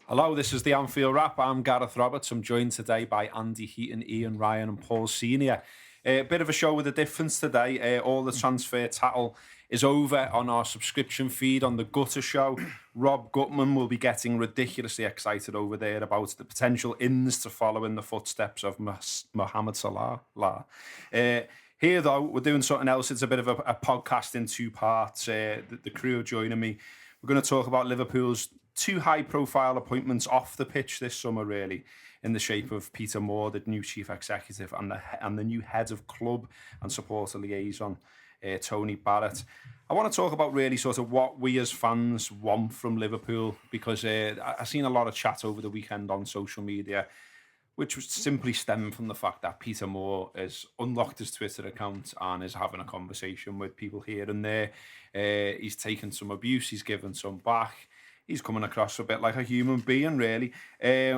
Hello, this is the Anfield Wrap. I'm Gareth Roberts. I'm joined today by Andy Heaton, Ian Ryan and Paul Senior. A bit of a show with a difference today. All the transfer tattle is over on our subscription feed on the Gutter Show. Rob Gutmann will be getting ridiculously excited over there about the potential ins to follow in the footsteps of Mohamed Salah. Here, though, we're doing something else. It's a bit of a podcast in two parts. The crew are joining me. We're going to talk about Liverpool's two high-profile appointments off the pitch this summer, really, in the shape of Peter Moore, the new chief executive, and the new head of club and supporter liaison, Tony Barrett. I want to talk about really sort of what we as fans want from Liverpool, because I've seen a lot of chat over the weekend on social media, which was simply stemmed from the fact that Peter Moore has unlocked his Twitter account and is having a conversation with people here and there. He's taken some abuse, he's given some back. He's coming across a bit like a human being, really.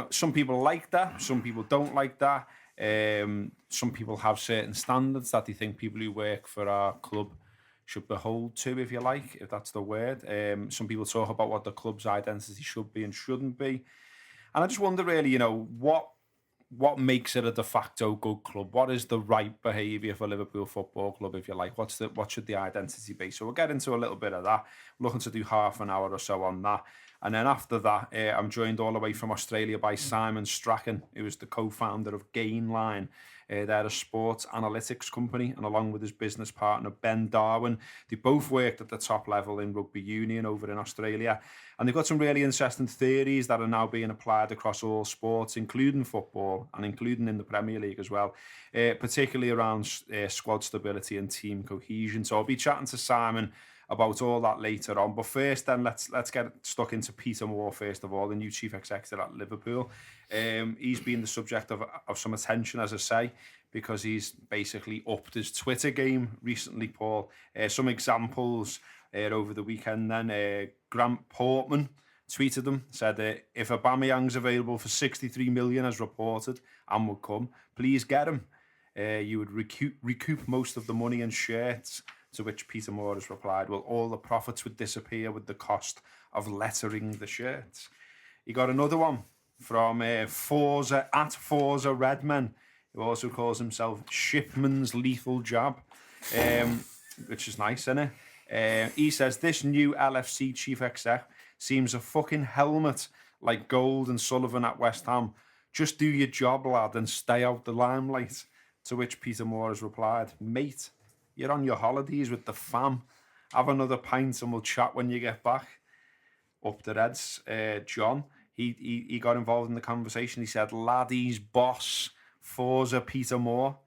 Some people like that. Some people don't like that. Some people have certain standards that they think people who work for our club should behold to, if you like, if that's the word. Some people talk about what the club's identity should be and shouldn't be. And I just wonder, really, what makes it a de facto good club? What is the right behaviour for Liverpool Football Club, if you like? What should the identity be? So we'll get into a little bit of that. I'm looking to do half an hour or so on that. And then after that, I'm joined all the way from Australia by Simon Strachan, who is the co-founder of Gainline. They're a sports analytics company, and along with his business partner, Ben Darwin, they both worked at the top level in rugby union over in Australia. And they've got some really interesting theories that are now being applied across all sports, including football and including in the Premier League as well, particularly around squad stability and team cohesion. So I'll be chatting to Simon about all that later on. But first, then, let's get stuck into Peter Moore, first of all, the new chief executive at Liverpool. He's been the subject of some attention, as I say, because he's basically upped his Twitter game recently, Paul. Some examples over the weekend then. Grant Portman tweeted them, said, if Aubameyang's available for 63 million as reported and would come, please get him. You would recoup most of the money in shirts. To which Peter Moore has replied, well, all the profits would disappear with the cost of lettering the shirts. He got another one from Forza Redman, who also calls himself Shipman's Lethal Jab, which is nice, isn't it? He says, this new LFC chief exec seems a fucking helmet like Gold and Sullivan at West Ham. Just do your job, lad, and stay out the limelight. To which Peter Moore has replied, mate, you're on your holidays with the fam. Have another pint and we'll chat when you get back. Up the Reds, John, he got involved in the conversation. He said, laddie's boss, Forza Peter Moore.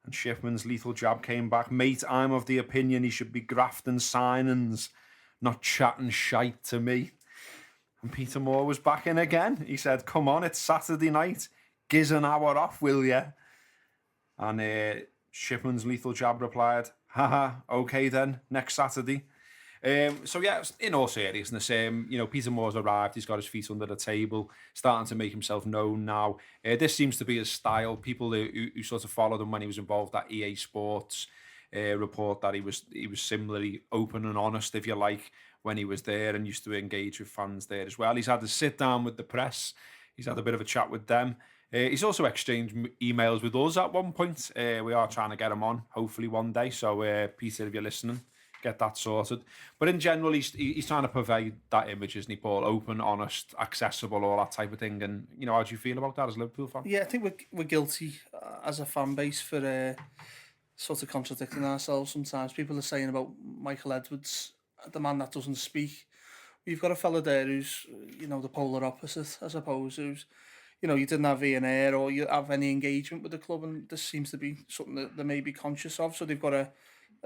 And Shipman's Lethal Jab came back. Mate, I'm of the opinion he should be grafting signings, not chatting shite to me. And Peter Moore was back in again. He said, come on, it's Saturday night. Giz an hour off, will ya? And Shipman's Lethal Jab replied, haha, okay then, next Saturday. So yeah, in all seriousness, Peter Moore's arrived, he's got his feet under the table, starting to make himself known now. This seems to be his style. People who sort of followed him when he was involved at EA Sports report that he was similarly open and honest, if you like, when he was there, and used to engage with fans there as well. He's had to sit down with the press. He's had a bit of a chat with them. He's also exchanged emails with us at one point. We are trying to get him on, hopefully one day. So, Peter, if you're listening, get that sorted. But in general, he's trying to provide that image, isn't he, Paul? Open, honest, accessible, all that type of thing. And, how do you feel about that as a Liverpool fan? Yeah, I think we're guilty as a fan base for sort of contradicting ourselves sometimes. People are saying about Michael Edwards, the man that doesn't speak. We've got a fella there who's, the polar opposite, I suppose, who's, you didn't have V&A or you have any engagement with the club, and this seems to be something that they may be conscious of. So they've got a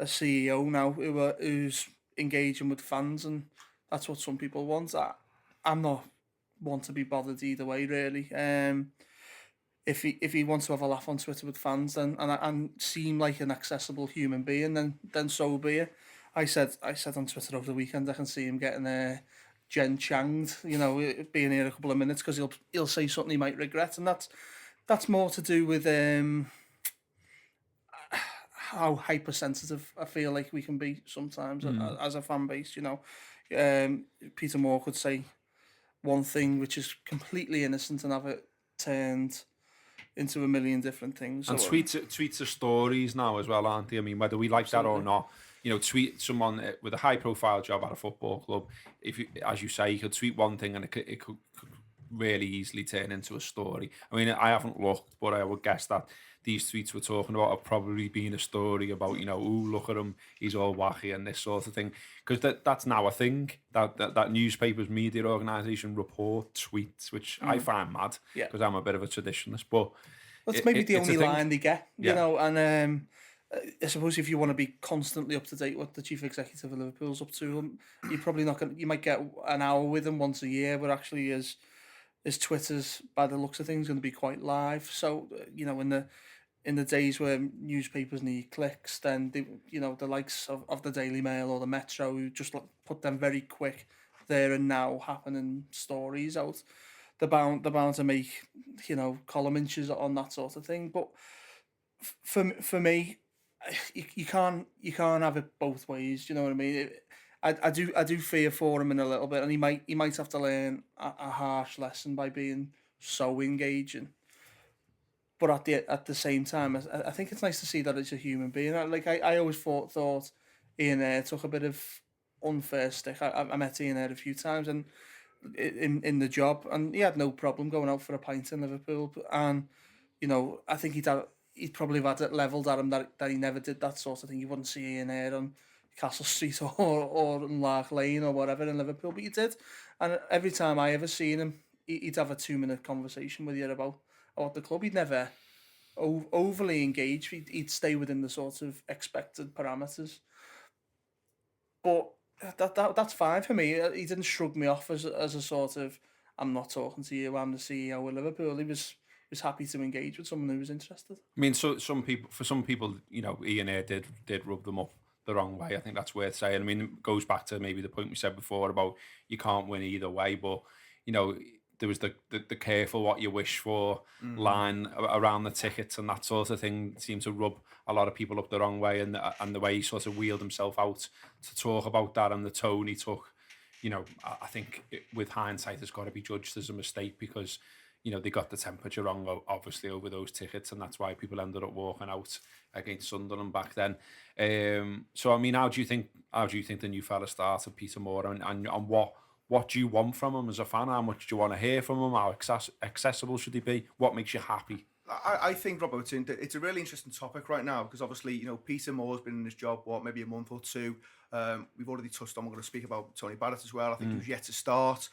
CEO now who's engaging with fans, and that's what some people want. I'm not one to be bothered either way, really. If he wants to have a laugh on Twitter with fans and seem like an accessible human being, then so be it. I said on Twitter over the weekend, I can see him getting Jen Changed, being here a couple of minutes, because he'll say something he might regret, and that's more to do with how hypersensitive I feel like we can be sometimes as a fan base. Peter Moore could say one thing which is completely innocent and have it turned into a million different things. And So, tweets are stories now as well, aren't they? I mean, whether we like that or absolutely. not, tweet someone with a high-profile job at a football club. If you, as you say, you could tweet one thing and it could really easily turn into a story. I mean, I haven't looked, but I would guess that these tweets we're talking about have probably been a story about, ooh, look at him, he's all wacky and this sort of thing. Because that's now a thing, that newspapers, media organisation report tweets, which I find mad, Yeah. because I'm a bit of a traditionalist, but That's maybe the it's a only thing. line they get, Yeah. and I suppose if you want to be constantly up to date what the chief executive of Liverpool's up to, you're probably not going. You might get an hour with him once a year, but actually, his Twitter's, by the looks of things, going to be quite live. So in the days where newspapers need clicks, then the likes of the Daily Mail or the Metro, who just put them very quick there and now happening stories out. They're bound to make column inches on that sort of thing. But for me, you can't have it both ways. Do you know what I mean? I do fear for him in a little bit, and he might have to learn a harsh lesson by being so engaging. But at the same time, I think it's nice to see that it's a human being. I always thought Ian Ayre took a bit of unfair stick. I met Ian Ayre a few times and in the job, and he had no problem going out for a pint in Liverpool. And I think he'd probably have had it levelled at him that he never did that sort of thing. You wouldn't see Ian Ayre on Castle Street or in Lark Lane or whatever in Liverpool, but he did. And every time I ever seen him, he'd have a 2-minute conversation with you about the club. He'd never overly engage. He'd stay within the sort of expected parameters. But that's fine for me. He didn't shrug me off as a sort of, I'm not talking to you, I'm the CEO of Liverpool. He was happy to engage with someone who was interested. I mean, so some people, Ian Ayre did rub them up the wrong way. I think that's worth saying. I mean, it goes back to maybe the point we said before about you can't win either way, but there was the careful what you wish for line around the tickets and that sort of thing seemed to rub a lot of people up the wrong way, and the way he sort of wheeled himself out to talk about that and the tone he took, I think with hindsight has got to be judged as a mistake, because they got the temperature wrong obviously over those tickets, and that's why people ended up walking out against Sunderland back then. So I mean, how do you think the new fella started, Peter Moore, and what do you want from him as a fan? How much do you want to hear from him? How accessible should he be? What makes you happy? I think, Rob, it's a really interesting topic right now, because obviously, Peter Moore's been in his job, maybe a month or two. We've already touched on, we're going to speak about Tony Barrett as well. I think he was yet to start.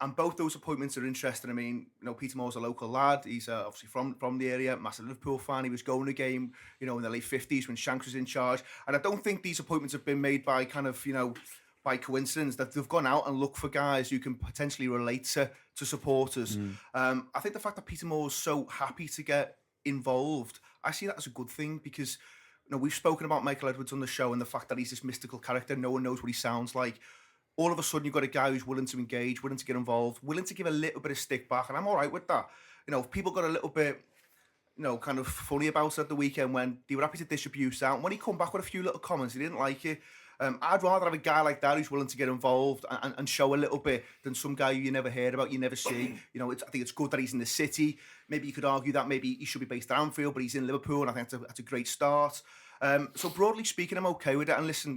And both those appointments are interesting. I mean, Peter Moore's a local lad. He's obviously from the area, massive Liverpool fan. He was going to a game, in the late 50s when Shanks was in charge. And I don't think these appointments have been made by kind of, by coincidence, that they've gone out and looked for guys who can potentially relate to supporters. I think the fact that Peter Moore's so happy to get involved, I see that as a good thing, because we've spoken about Michael Edwards on the show and the fact that he's this mystical character. No one knows what he sounds like. All of a sudden, you've got a guy who's willing to engage, willing to get involved, willing to give a little bit of stick back, and I'm all right with that. If people got a little bit, kind of funny about it at the weekend when they were happy to distribute that, and when he come back with a few little comments, he didn't like it. I'd rather have a guy like that who's willing to get involved and show a little bit than some guy who you never heard about, you never see. I think it's good that he's in the city. Maybe you could argue that maybe he should be based at Anfield, but he's in Liverpool, and I think that's a great start. So broadly speaking, I'm okay with it. And listen,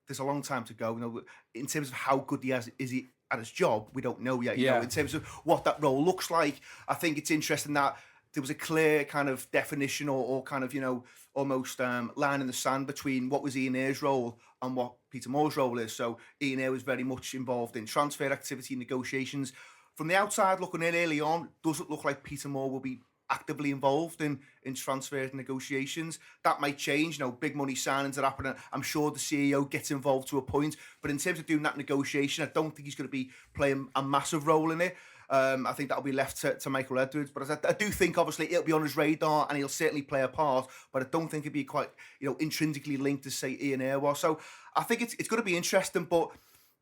there's a long time to go. In terms of how good is he at his job, we don't know yet. In terms of what that role looks like, I think it's interesting that there was a clear kind of definition or kind of, almost line in the sand between what was Ian Ayre's role and what Peter Moore's role is. So Ian Ayre was very much involved in transfer activity, negotiations. From the outside looking in early on, doesn't look like Peter Moore will be actively involved in transfer negotiations. That might change. Big money signings are happening. I'm sure the CEO gets involved to a point, but in terms of doing that negotiation, I don't think he's going to be playing a massive role in it. I think that'll be left to Michael Edwards, but I do think obviously it'll be on his radar and he'll certainly play a part, but I don't think it'll be quite intrinsically linked to say Ian Ayre was. So I think it's going to be interesting, but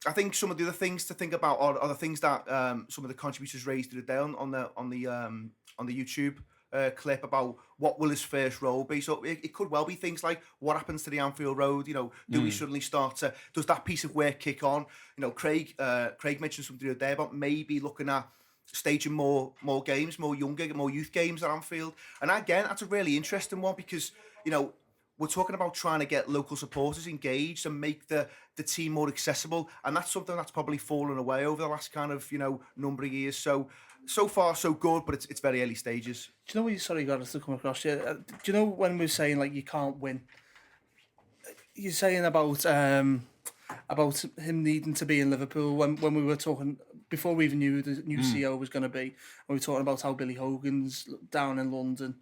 I think some of the other things to think about are the things that some of the contributors raised today on the YouTube clip about what will his first role be. So it could well be things like what happens to the Anfield Road. You know, do we suddenly start to, does that piece of work kick on? You know, Craig mentioned something the other day about maybe looking at staging more games, more youth games at Anfield. And again, that's a really interesting one because, you know, we're talking about trying to get local supporters engaged and make the team more accessible. And that's something that's probably fallen away over the last kind of, you know, number of years. So far, so good, but it's very early stages. Do you know what you got us to come across here? Do you know when we're saying like you can't win? You're saying about him needing to be in Liverpool when we were talking before we even knew who the new CEO was going to be, and we were talking about how Billy Hogan's down in London,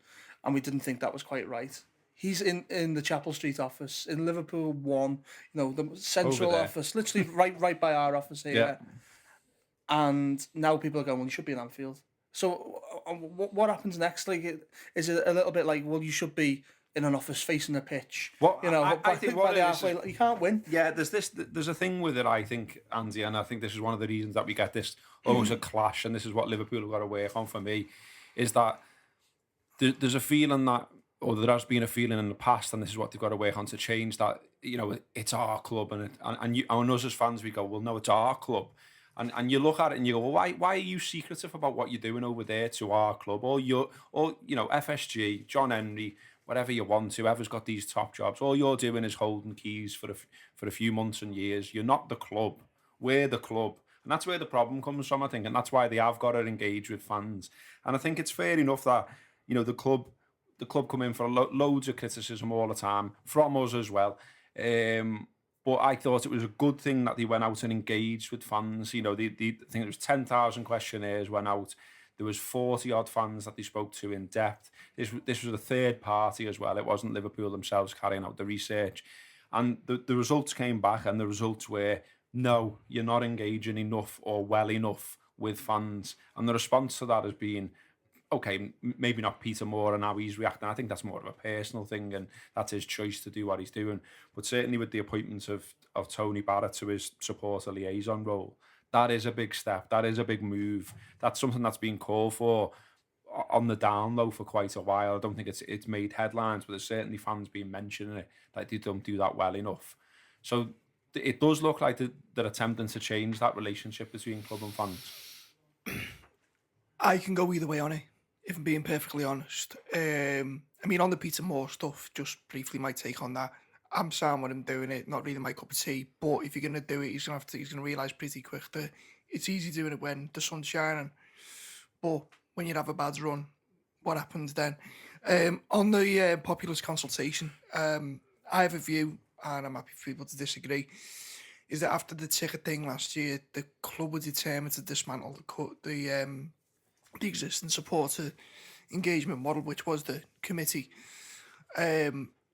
and we didn't think that was quite right. He's in the Chapel Street office in Liverpool 1, you know, the central office, literally right by our office here. Yeah. And now people are going, well, you should be in Anfield. So what happens next? Like, is it a little bit like, well, you should be in an office facing a pitch? Well, you know, I think what by the halfway, you can't win. Yeah, there's a thing with it, I think, Andy, and I think this is one of the reasons that we get this almost a clash, and this is what Liverpool have got to work on for me, is that there's a feeling that, or there has been a feeling in the past, and this is what they've got to work on to change, that, you know, it's our club, and us as fans, we go, well, no, it's our club. And you look at it and you go, well, why are you secretive about what you're doing over there to our club? Or you know, FSG, John Henry, whatever you want, whoever's got these top jobs, all you're doing is holding keys for a few months and years. You're not the club. We're the club. And that's where the problem comes from, I think. And that's why they have got to engage with fans. And I think it's fair enough that, you know, the club come in for loads of criticism all the time, from us as well. But I thought it was a good thing that they went out and engaged with fans. You know, I think it was 10,000 questionnaires went out. There was 40 odd fans that they spoke to in depth. This was a third party as well. It wasn't Liverpool themselves carrying out the research. And the results came back, and the results were, no, you're not engaging enough or well enough with fans. And the response to that has been, okay, maybe not Peter Moore and how he's reacting. I think that's more of a personal thing, and that's his choice to do what he's doing. But certainly with the appointment of Tony Barrett to his supporter liaison role, that is a big step. That is a big move. That's something that's been called for on the down low for quite a while. I don't think it's made headlines, but there's certainly fans been mentioning it, that they don't do that well enough. So it does look like they're attempting to change that relationship between club and fans. I can go either way on it, if I'm being perfectly honest. I mean, on the Peter Moore stuff, just briefly my take on that. I'm sound when I'm doing it, not really my cup of tea. But if you're going to do it, he's going to realise pretty quick that it's easy doing it when the sun's shining. But when you have a bad run, what happens then? On the populist consultation, I have a view, and I'm happy for people to disagree, is that after the ticket thing last year, the club were determined to dismantle the existing supporter engagement model, which was the committee.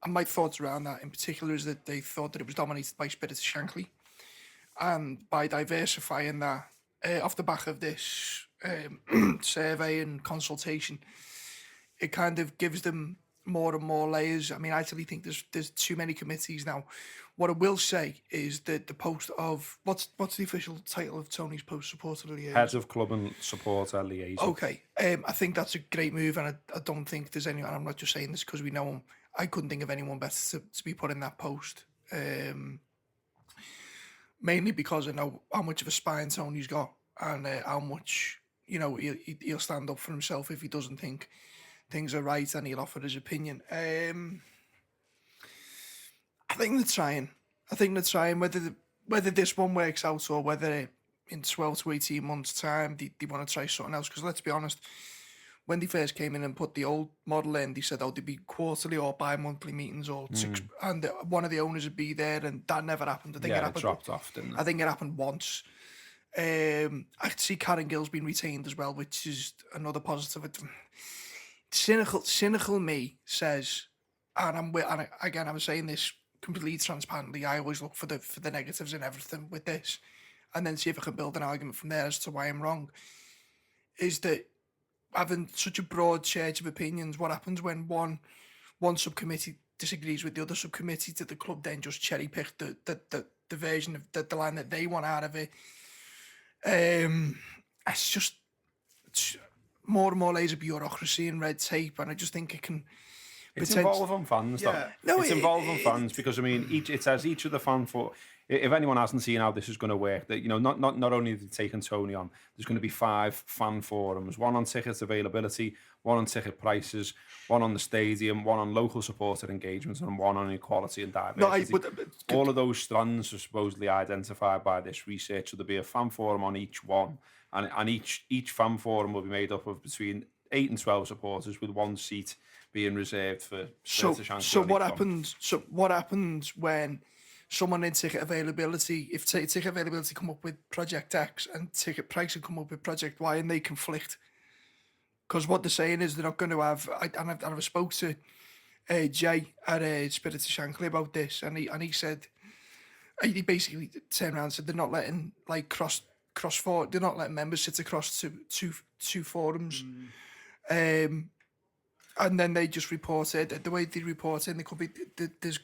And my thoughts around that in particular is that they thought that it was dominated by Spirit Shankly. And by diversifying that, off the back of this survey and consultation, it kind of gives them more and more layers. I mean, I actually think there's too many committees now. What I will say is that the post of what's the official title of Tony's post, supporter liaison? Head of club and supporter liaison. Okay, I think that's a great move, and I don't think there's anyone. And I'm not just saying this because we know him. I couldn't think of anyone better to be put in that post. Mainly because I know how much of a spine Tony's got, and how much, you know, he'll stand up for himself if he doesn't think things are right, and he'll offer his opinion. I think they're trying. Whether this one works out or whether in 12 to 18 months' time they want to try something else. Because let's be honest, when they first came in and put the old model in, they said, there'd be quarterly or bi-monthly meetings or six, and one of the owners would be there, and that never happened. I think it happened. It dropped off, didn't it? I think it happened once. I could see Karen Gill's been retained as well, which is another positive. Cynical me says, and again, I was saying this completely transparently, I always look for the negatives in everything with this, and then see if I can build an argument from there as to why I'm wrong, is that having such a broad church of opinions, what happens when one subcommittee disagrees with the other subcommittee? Did the club then just cherry pick the version of the line that they want out of it? It's more and more layers of bureaucracy and red tape, and I just think it can. It's involving fans, though. No, it's involving fans because I mean, it says each of the fan for. If anyone hasn't seen how this is going to work, that not only are they taking Tony on, there's going to be 5 fan forums: one on tickets availability, one on ticket prices, one on the stadium, one on local supporter engagement, and one on equality and diversity. All of those strands are supposedly identified by this research. So there'll be a fan forum on each one, and each fan forum will be made up of between 8 and 12 supporters, with 1 seat being reserved for. So what happens? So what happens when someone in ticket availability, if ticket availability come up with Project X and ticket pricing come up with Project Y, and they conflict? Because what they're saying is they're not going to have. I've spoke to Jay at Spirit of Shankly about this, and he said he basically turned around and said they're not letting cross for. They're not letting members sit across two forums. And then they just reported the way they report in. There could be there's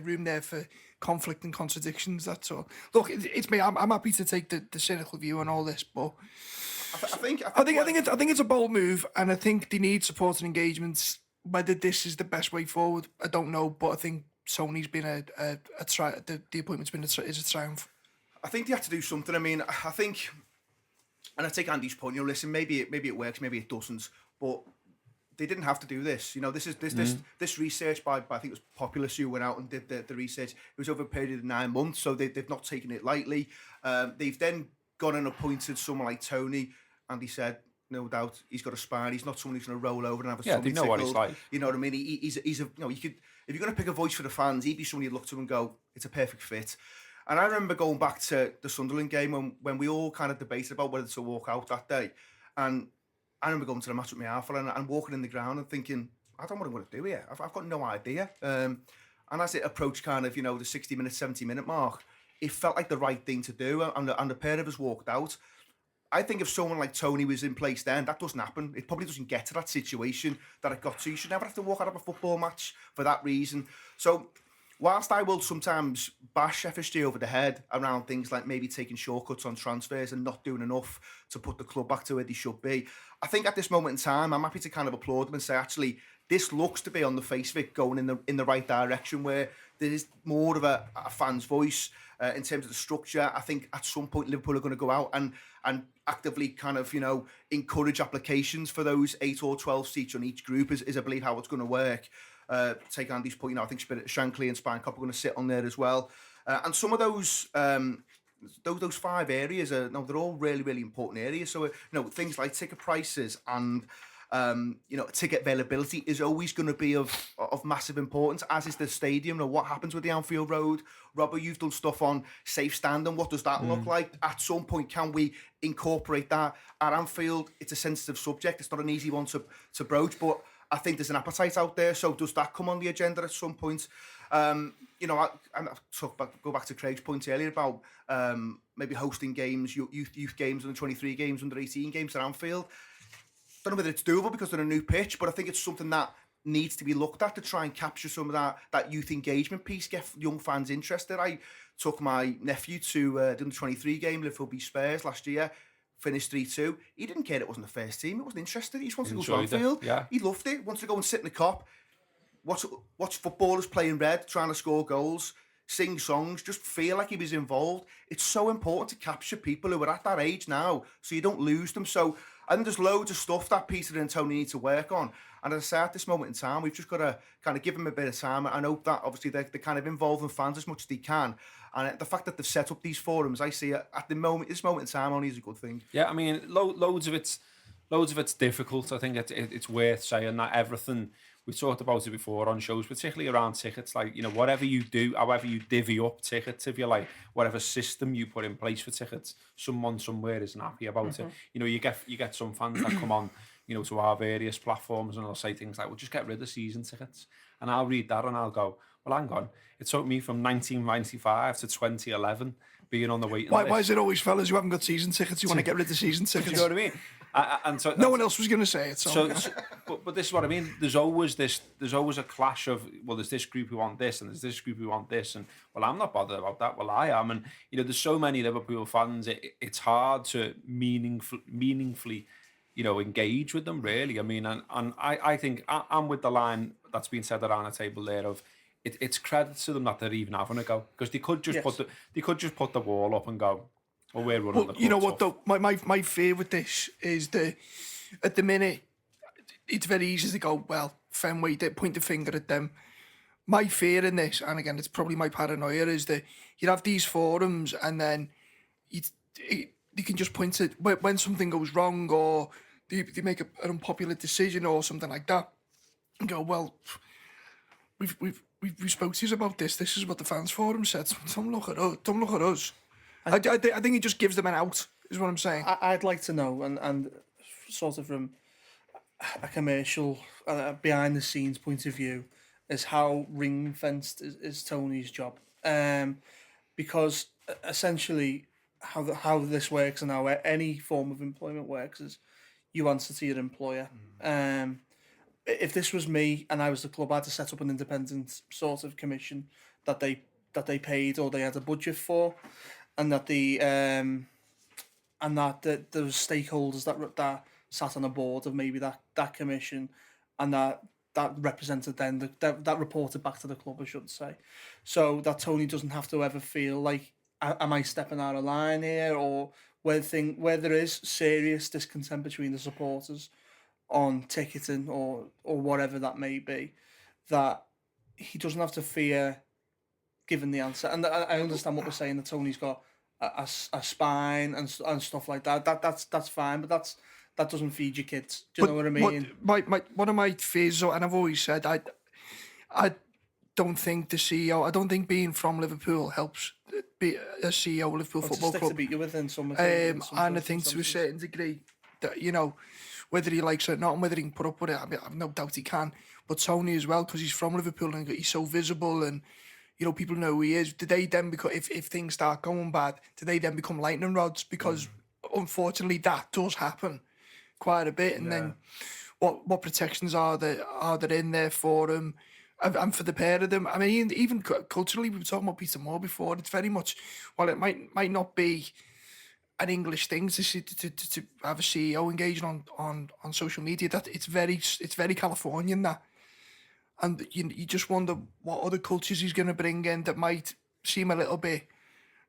room there for conflict and contradictions. That's all. Look, it's me. I'm happy to take the cynical view on all this, but I think it's a bold move, and I think they need support and engagements. Whether this is the best way forward, I don't know, but I think Tony's been the appointment's been is a triumph. I think they have to do something. I mean, I think, and I take Andy's point. Listen, maybe it works, maybe it doesn't, but they didn't have to do this. This research by I think it was Populous who went out and did the research. It was over a period of 9 months, so they've not taken it lightly. They've then gone and appointed someone like Tony, and he said, no doubt, he's got a spine. He's not someone who's going to roll over and have a they know what he's like. You know what I mean? He's a you could, if you're going to pick a voice for the fans, he'd be someone you'd look to and go, it's a perfect fit. And I remember going back to the Sunderland game when we all kind of debated about whether to walk out that day, and I remember going to the match with my half and walking in the ground and thinking, I don't know what I'm going to do here. I've got no idea. And as it approached kind of, the 60-minute, 70-minute mark, it felt like the right thing to do. And the pair of us walked out. I think if someone like Tony was in place then, that doesn't happen. It probably doesn't get to that situation that it got to. You should never have to walk out of a football match for that reason. So whilst I will sometimes bash FSG over the head around things like maybe taking shortcuts on transfers and not doing enough to put the club back to where they should be, I think at this moment in time, I'm happy to kind of applaud them and say, actually, this looks to be on the face of it going in the right direction, where there is more of a fan's voice in terms of the structure. I think at some point Liverpool are going to go out and actively kind of, encourage applications for those 8 or 12 seats on each group is I believe how it's going to work. Take Andy's point, I think Spirit Shankly and Spine Cop are going to sit on there as well. And some of those 5 areas they're all really, really important areas. So, things like ticket prices and, ticket availability is always going to be of massive importance, as is the stadium. What happens with the Anfield Road? Robert, you've done stuff on safe standing. What does that look like? At some point, can we incorporate that at Anfield? It's a sensitive subject. It's not an easy one to broach, but I think there's an appetite out there. So does that come on the agenda at some point? I go back to Craig's point earlier about maybe hosting games, youth games, under 23 games, under 18 games at Anfield. Don't know whether it's doable because they're a new pitch, but I think it's something that needs to be looked at to try and capture some of that youth engagement piece, get young fans interested. I took my nephew to the under 23 game, Liverpool beat Spurs last year. Finished 3-2. He didn't care it wasn't the first team. He wasn't interested. He just wanted to go to Anfield. Yeah. He loved it. Wanted to go and sit in the cop, watch footballers play in red, trying to score goals, sing songs, just feel like he was involved. It's so important to capture people who are at that age now, so you don't lose them. So I think there's loads of stuff that Peter and Tony need to work on. And as I say, at this moment in time, we've just got to kind of give them a bit of time. I know that obviously they're kind of involving fans as much as they can. And the fact that they've set up these forums, I see at this moment in time only is a good thing. Yeah, I mean, loads of it's difficult. I think it's worth saying that everything we've talked about it before on shows, particularly around tickets. Like, whatever you do, however you divvy up tickets, if you like, whatever system you put in place for tickets, someone somewhere isn't happy about it. You get some fans that come on, to our various platforms and they'll say things like, "Well, just get rid of season tickets," and I'll read that and I'll go, "Well, hang on. It took me from 1995 to 2011 being on the waiting list." Why is it always fellas who haven't got season tickets who want to get rid of season tickets? Do you know what I mean? And so no one else was going to say it. But this is what I mean. There's always a clash of, well, there's this group who want this and there's this group who want this, and well, I'm not bothered about that. Well, I am, and there's so many Liverpool fans. It's hard to meaningfully engage with them really. I mean, and I think I'm with the line that's been said around the table there of it's credit to them that they're even having a go, because they could just put the wall up and go, well, we're running the club. You know what tough. though, my fear with this is that at the minute it's very easy to go, well, Fenway, they point the finger at them. My fear in this, and again, it's probably my paranoia, is that you have these forums and then you can just point to when something goes wrong, or they make an unpopular decision or something like that, and go, well, we spoke to you about this. This is what the fans forum said. Don't look at us. Don't look at us. I think it just gives them an out, is what I'm saying. I'd like to know, and sort of from a commercial, behind the scenes point of view, is how ring fenced is Tony's job. Because essentially how this works and how any form of employment works is you answer to your employer. If this was me and I was the club, I had to set up an independent sort of commission that they paid or they had a budget for, and that there was stakeholders that sat on a board of maybe that commission, and that represented then that reported back to the club, I should say, so that Tony doesn't have to ever feel like, am I stepping out of line here, or where there is serious discontent between the supporters on ticketing or whatever that may be, that he doesn't have to fear giving the answer. And I understand what we're saying, that Tony's got a spine and stuff like that. That's fine, but that doesn't feed your kids. Do you know what I mean? One of my fears, and I've always said, I don't think the CEO, I don't think being from Liverpool helps be a CEO of Liverpool Football Club. To beat you within some and I think to a certain degree that, whether he likes it or not, and whether he can put up with it, I've no doubt he can. But Tony as well, because he's from Liverpool and he's so visible, and people know who he is. Do they then become, if things start going bad, do they then become lightning rods? Because unfortunately that does happen quite a bit. And then what protections are there in there for him and for the pair of them? I mean, even culturally, we were talking about Peter Moore before. It's very much, while it might not be an English thing to have a CEO engaging on social media, that it's very Californian, that. And you just wonder what other cultures he's going to bring in that might seem a little bit,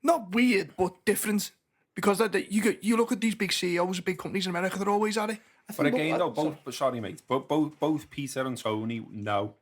not weird, but different. Because you look at these big CEOs of big companies in America, they're always at it. But again, though, both Peter and Tony know.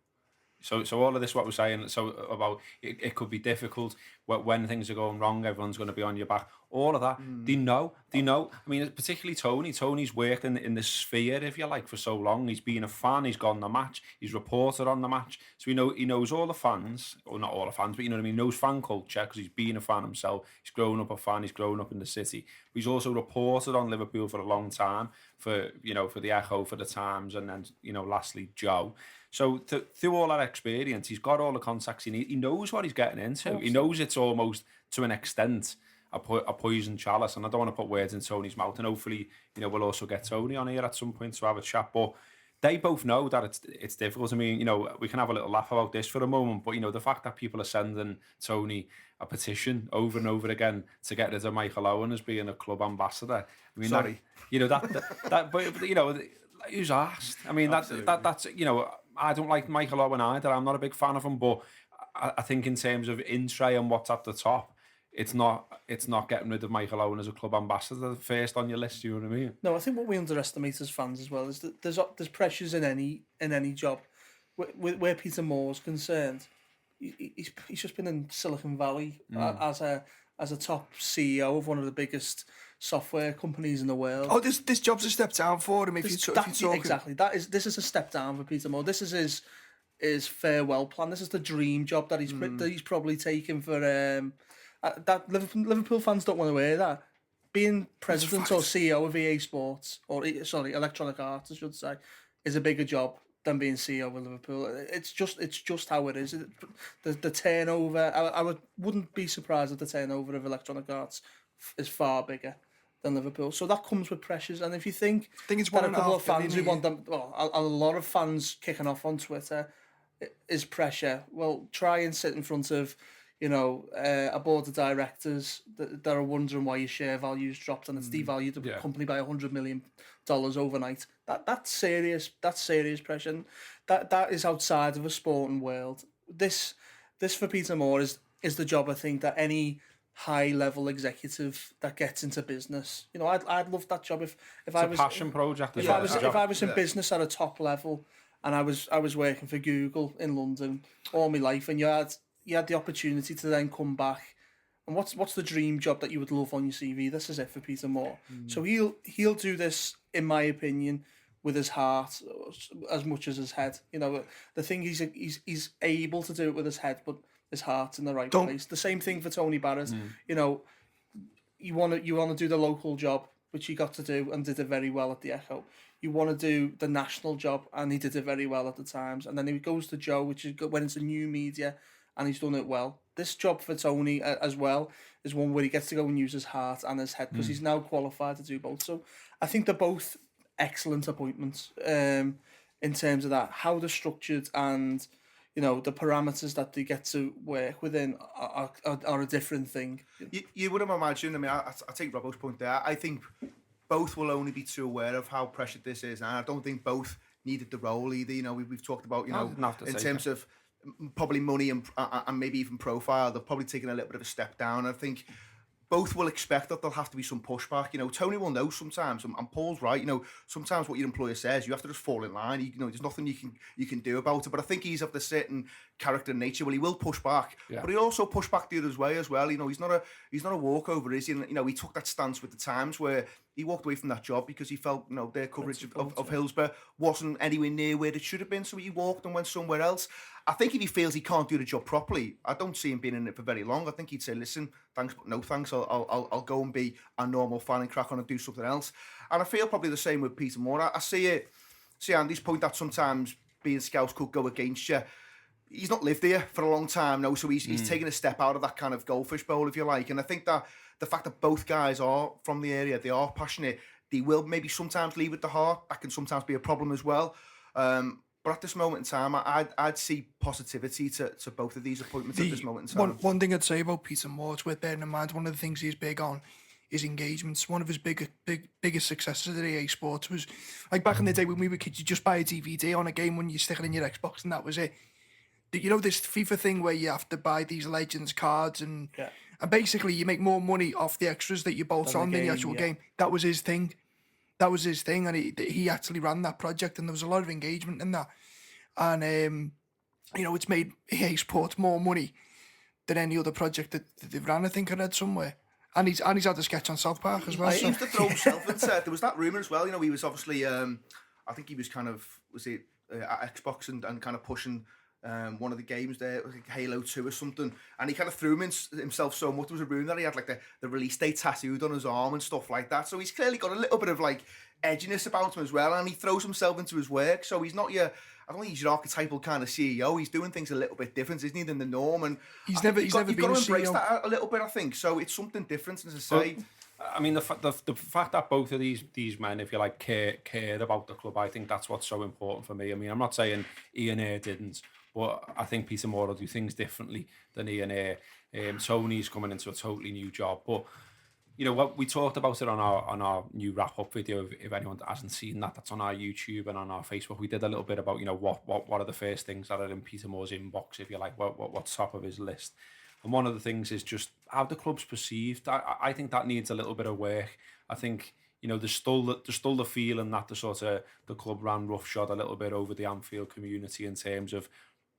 So all of this, what we're saying, so about it could be difficult when things are going wrong, everyone's going to be on your back. All of that, they know. I mean, particularly Tony. Tony's worked in this sphere, if you like, for so long. He's been a fan. He's gone to the match. He's reported on the match. So he knows all the fans, or not all the fans, but you know what I mean. He knows fan culture because he's been a fan himself. He's grown up a fan. He's grown up in the city. But he's also reported on Liverpool for a long time, for the Echo, for the Times, and then lastly Joe. So through all that experience, he's got all the contacts he needs. He knows what he's getting into. He knows it's almost, to an extent, a poison chalice. And I don't want to put words in Tony's mouth. And hopefully, we'll also get Tony on here at some point to have a chat. But they both know that it's difficult. I mean, we can have a little laugh about this for a moment. But, the fact that people are sending Tony a petition over and over again to get rid of Michael Owen as being a club ambassador. I mean, Sorry. but who's asked? I mean, that's I don't like Michael Owen either. I'm not a big fan of him, but I think in terms of in-tray and what's at the top, it's not getting rid of Michael Owen as a club ambassador first on your list. You know what I mean? No, I think what we underestimate as fans as well is that there's pressures in any job. Where Peter Moore's concerned, he's just been in Silicon Valley as a top CEO of one of the biggest software companies in the world. Oh, this job's a step down for him. If you're talking exactly, this is a step down for Peter Moore. This is his farewell plan. This is the dream job that he's probably taken for that Liverpool fans don't want to hear that. Being president or CEO of EA Sports, or Electronic Arts, I should say, is a bigger job than being CEO of Liverpool. It's just how it is. The turnover, I wouldn't be surprised if the turnover of Electronic Arts is far bigger than Liverpool. So that comes with pressures. And if you think it's that a couple of fans who want them, a lot of fans kicking off on Twitter is pressure. Well, try and sit in front of a board of directors that are wondering why your share value's dropped and it's devalued the company by $100 million overnight. That's serious. That's serious pressure. And that is outside of a sporting world. This for Peter Moore is the job, I think, that any high level executive that gets into business. I'd love that job if I was a passion project. If I was in business at a top level and I was working for Google in London all my life, and you had the opportunity to then come back. And what's the dream job that you would love on your CV? This is it for Peter Moore. So he'll do this, in my opinion, with his heart as much as his head. The thing he's able to do it with his head, but his heart's in the right place. The same thing for Tony Barrett. You want to do the local job, which he got to do and did it very well at the Echo. You want to do the national job, and he did it very well at the Times. And then he goes to Joe, which went into new media, and he's done it well. This job for Tony as well is one where he gets to go and use his heart and his head, because he's now qualified to do both. So I think they're both excellent appointments in terms of that, how they're structured, and the parameters that they get to work within are a different thing. You wouldn't imagine. I mean, I take Robbo's point there. I think both will only be too aware of how pressured this is, and I don't think both needed the role either. We've talked about in terms of probably money and maybe even profile, they've probably taken a little bit of a step down. I think both will expect that there'll have to be some pushback. Tony will know sometimes, and Paul's right. Sometimes what your employer says, you have to just fall in line. There's nothing you can do about it. But I think he's of the certain character and nature. Well, he will push back, but he'll also push back the other way as well. He's not a walkover, is he? He took that stance with the Times where he walked away from that job because he felt their coverage of Hillsborough wasn't anywhere near where it should have been. So he walked and went somewhere else. I think if he feels he can't do the job properly, I don't see him being in it for very long. I think he'd say, listen, thanks, but no thanks. I'll go and be a normal fan and crack on and do something else. And I feel probably the same with Peter Moore. I see Andy's point that sometimes being Scouts could go against you. He's not lived here for a long time now, so he's taken a step out of that kind of goldfish bowl, if you like. And I think that the fact that both guys are from the area, they are passionate, they will maybe sometimes lead with the heart. That can sometimes be a problem as well. But at this moment in time, I'd see positivity to both of these appointments at this moment in time. One thing I'd say about Peter Moore, it's worth bearing in mind, one of the things he's big on is engagements. One of his biggest successes at EA Sports was, like back in the day when we were kids, you just buy a DVD on a game when you stick it in your Xbox and that was it. This FIFA thing where you have to buy these Legends cards and basically you make more money off the extras that you bolt on than the actual game. That was his thing. And he actually ran that project, and there was a lot of engagement in that. And it's made EA Sports more money than any other project that they've ran. I think I read somewhere. And he's had a sketch on South Park as well. He used to throw himself into. There was that rumour as well. He was obviously. I think he was kind of at Xbox and kind of pushing. One of the games there, like Halo 2 or something, and he kind of threw himself so much. There was a rumour that he had like the release date tattooed on his arm and stuff like that. So he's clearly got a little bit of like edginess about him as well, and he throws himself into his work. So he's not I don't think he's your archetypal kind of CEO. He's doing things a little bit different, isn't he, than the norm? And he's never been a got to embrace CEO. that a little bit, I think. So it's something different, as I say. I mean, the fact that both of these men, if you like, cared about the club, I think that's what's so important for me. I mean, I'm not saying Ian Ayre didn't, but I think Peter Moore will do things differently than Ian Ayre. Tony's coming into a totally new job, but what we talked about it on our new wrap up video. If anyone hasn't seen that, that's on our YouTube and on our Facebook. We did a little bit about what are the first things that are in Peter Moore's inbox, if you like, what's top of his list. And one of the things is just how the club's perceived. I think that needs a little bit of work. I think there's still the feeling that the club ran roughshod a little bit over the Anfield community in terms of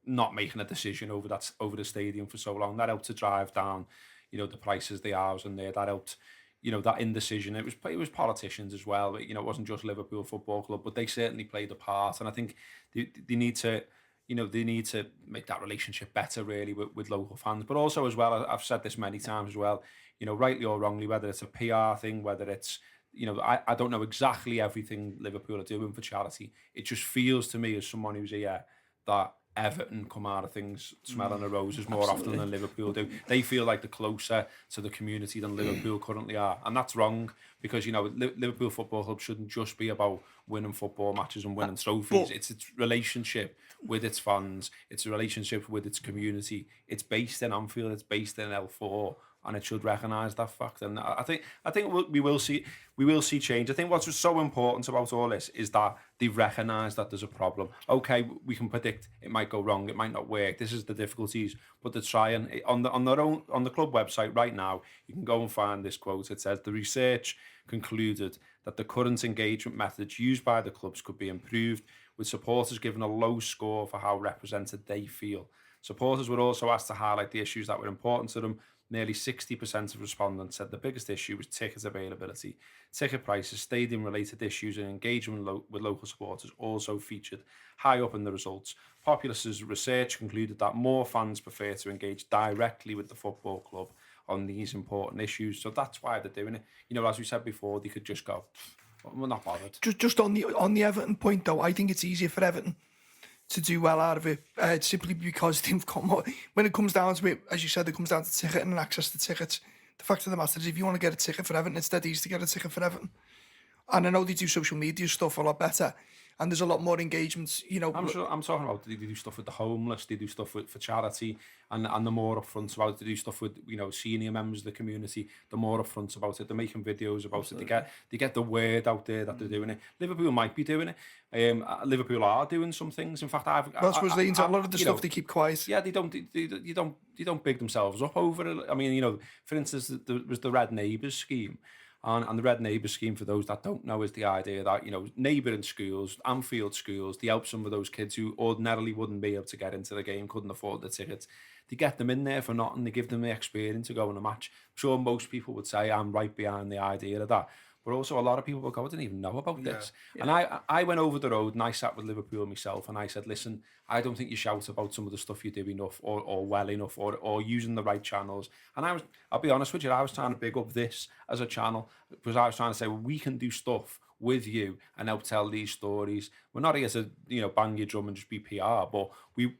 not making a decision over the stadium for so long. That helped to drive down, the prices they are and there. That helped, that indecision. It was politicians as well. But, it wasn't just Liverpool Football Club, but they certainly played a part. And I think they need to, they need to make that relationship better really with local fans. But also as well, I've said this many times as well, rightly or wrongly, whether it's a PR thing, whether it's, I don't know exactly everything Liverpool are doing for charity. It just feels to me as someone who's here that Everton come out of things smelling the roses more often than Liverpool do. They feel like they're closer to the community than Liverpool currently are, and that's wrong because Liverpool Football Club shouldn't just be about winning football matches and winning trophies. It's its relationship with its fans. It's a relationship with its community. It's based in Anfield. It's based in L4. And it should recognise that fact. And I think we will see change. I think what's so important about all this is that they've recognised that there's a problem. Okay, we can predict it might go wrong, it might not work. This is the difficulties, but they're trying. On the club website right now, you can go and find this quote. It says the research concluded that the current engagement methods used by the clubs could be improved, with supporters given a low score for how represented they feel. Supporters were also asked to highlight the issues that were important to them. Nearly 60% of respondents said the biggest issue was ticket availability. Ticket prices, stadium-related issues and engagement with local supporters also featured high up in the results. Populus's research concluded that more fans prefer to engage directly with the football club on these important issues. So that's why they're doing it. As we said before, they could just go, we're not bothered. Just on the Everton point, though, I think it's easier for Everton to do well out of it, simply because they've got more. When it comes down to it, as you said, it comes down to ticketing and access to tickets. The fact of the matter is, if you want to get a ticket for Everton, it's dead easy to get a ticket for Everton. And I know they do social media stuff a lot better, and there's a lot more engagement. I'm talking about they do stuff with the homeless, they do stuff for charity, and the more upfront about it. They do stuff with senior members of the community. The more upfront about it, they're making videos about it. They get the word out there that they're doing it. Liverpool might be doing it. Liverpool are doing some things. In fact, a lot of the stuff they keep quiet. Yeah, they don't big themselves up over it. I mean, for instance, there was the Red Neighbours scheme. And the Red Neighbours scheme, for those that don't know, is the idea that, neighbouring schools, Anfield schools, they help some of those kids who ordinarily wouldn't be able to get into the game, couldn't afford the tickets. They get them in there for nothing. They give them the experience to go on a match. I'm sure most people would say I'm right behind the idea of that. But also a lot of people will go, I didn't even know about this. Yeah. And I went over the road and I sat with Liverpool myself and I said, listen, I don't think you shout about some of the stuff you do enough or well enough or using the right channels. And I'll be honest with you, I was trying to big up this as a channel because I was trying to say, well, we can do stuff with you and help tell these stories. We're not here to, bang your drum and just be PR, but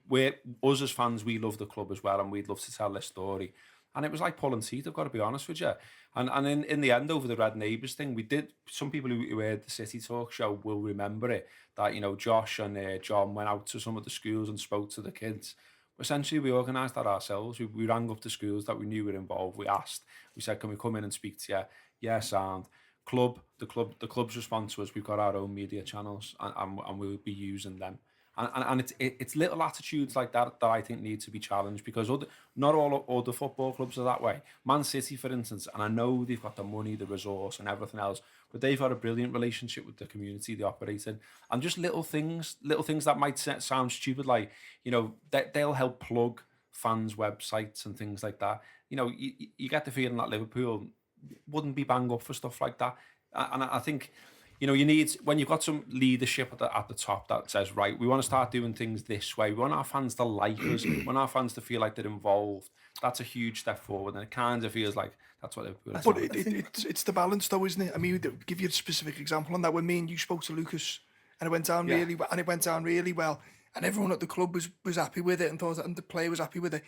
we're us as fans, we love the club as well and we'd love to tell this story. And it was like pulling teeth, I've got to be honest with you. And in the end, over the Red Neighbours thing, we did, some people who heard the City Talk show will remember it, that, Josh and John went out to some of the schools and spoke to the kids. Essentially, we organised that ourselves. We rang up the schools that we knew were involved. We asked, we said, can we come in and speak to you? Yes, and the club's response was, we've got our own media channels and we'll be using them. And it's little attitudes like that I think need to be challenged because not all other football clubs are that way. Man City, for instance, and I know they've got the money, the resource and everything else, but they've got a brilliant relationship with the community they operate in. And just little things that might sound stupid, like, they'll help plug fans' websites and things like that. You get the feeling that Liverpool wouldn't be bang up for stuff like that. And I think... you need, when you've got some leadership at the top that says, right, we want to start doing things this way. We want our fans to like us. We want our fans to feel like they're involved. That's a huge step forward. And it kind of feels like that's what they're doing. But it's the balance, though, isn't it? I mean, give you a specific example on that. When me and you spoke to Lucas and it went down really well, and everyone at the club was happy with it and thought that, and the player was happy with it.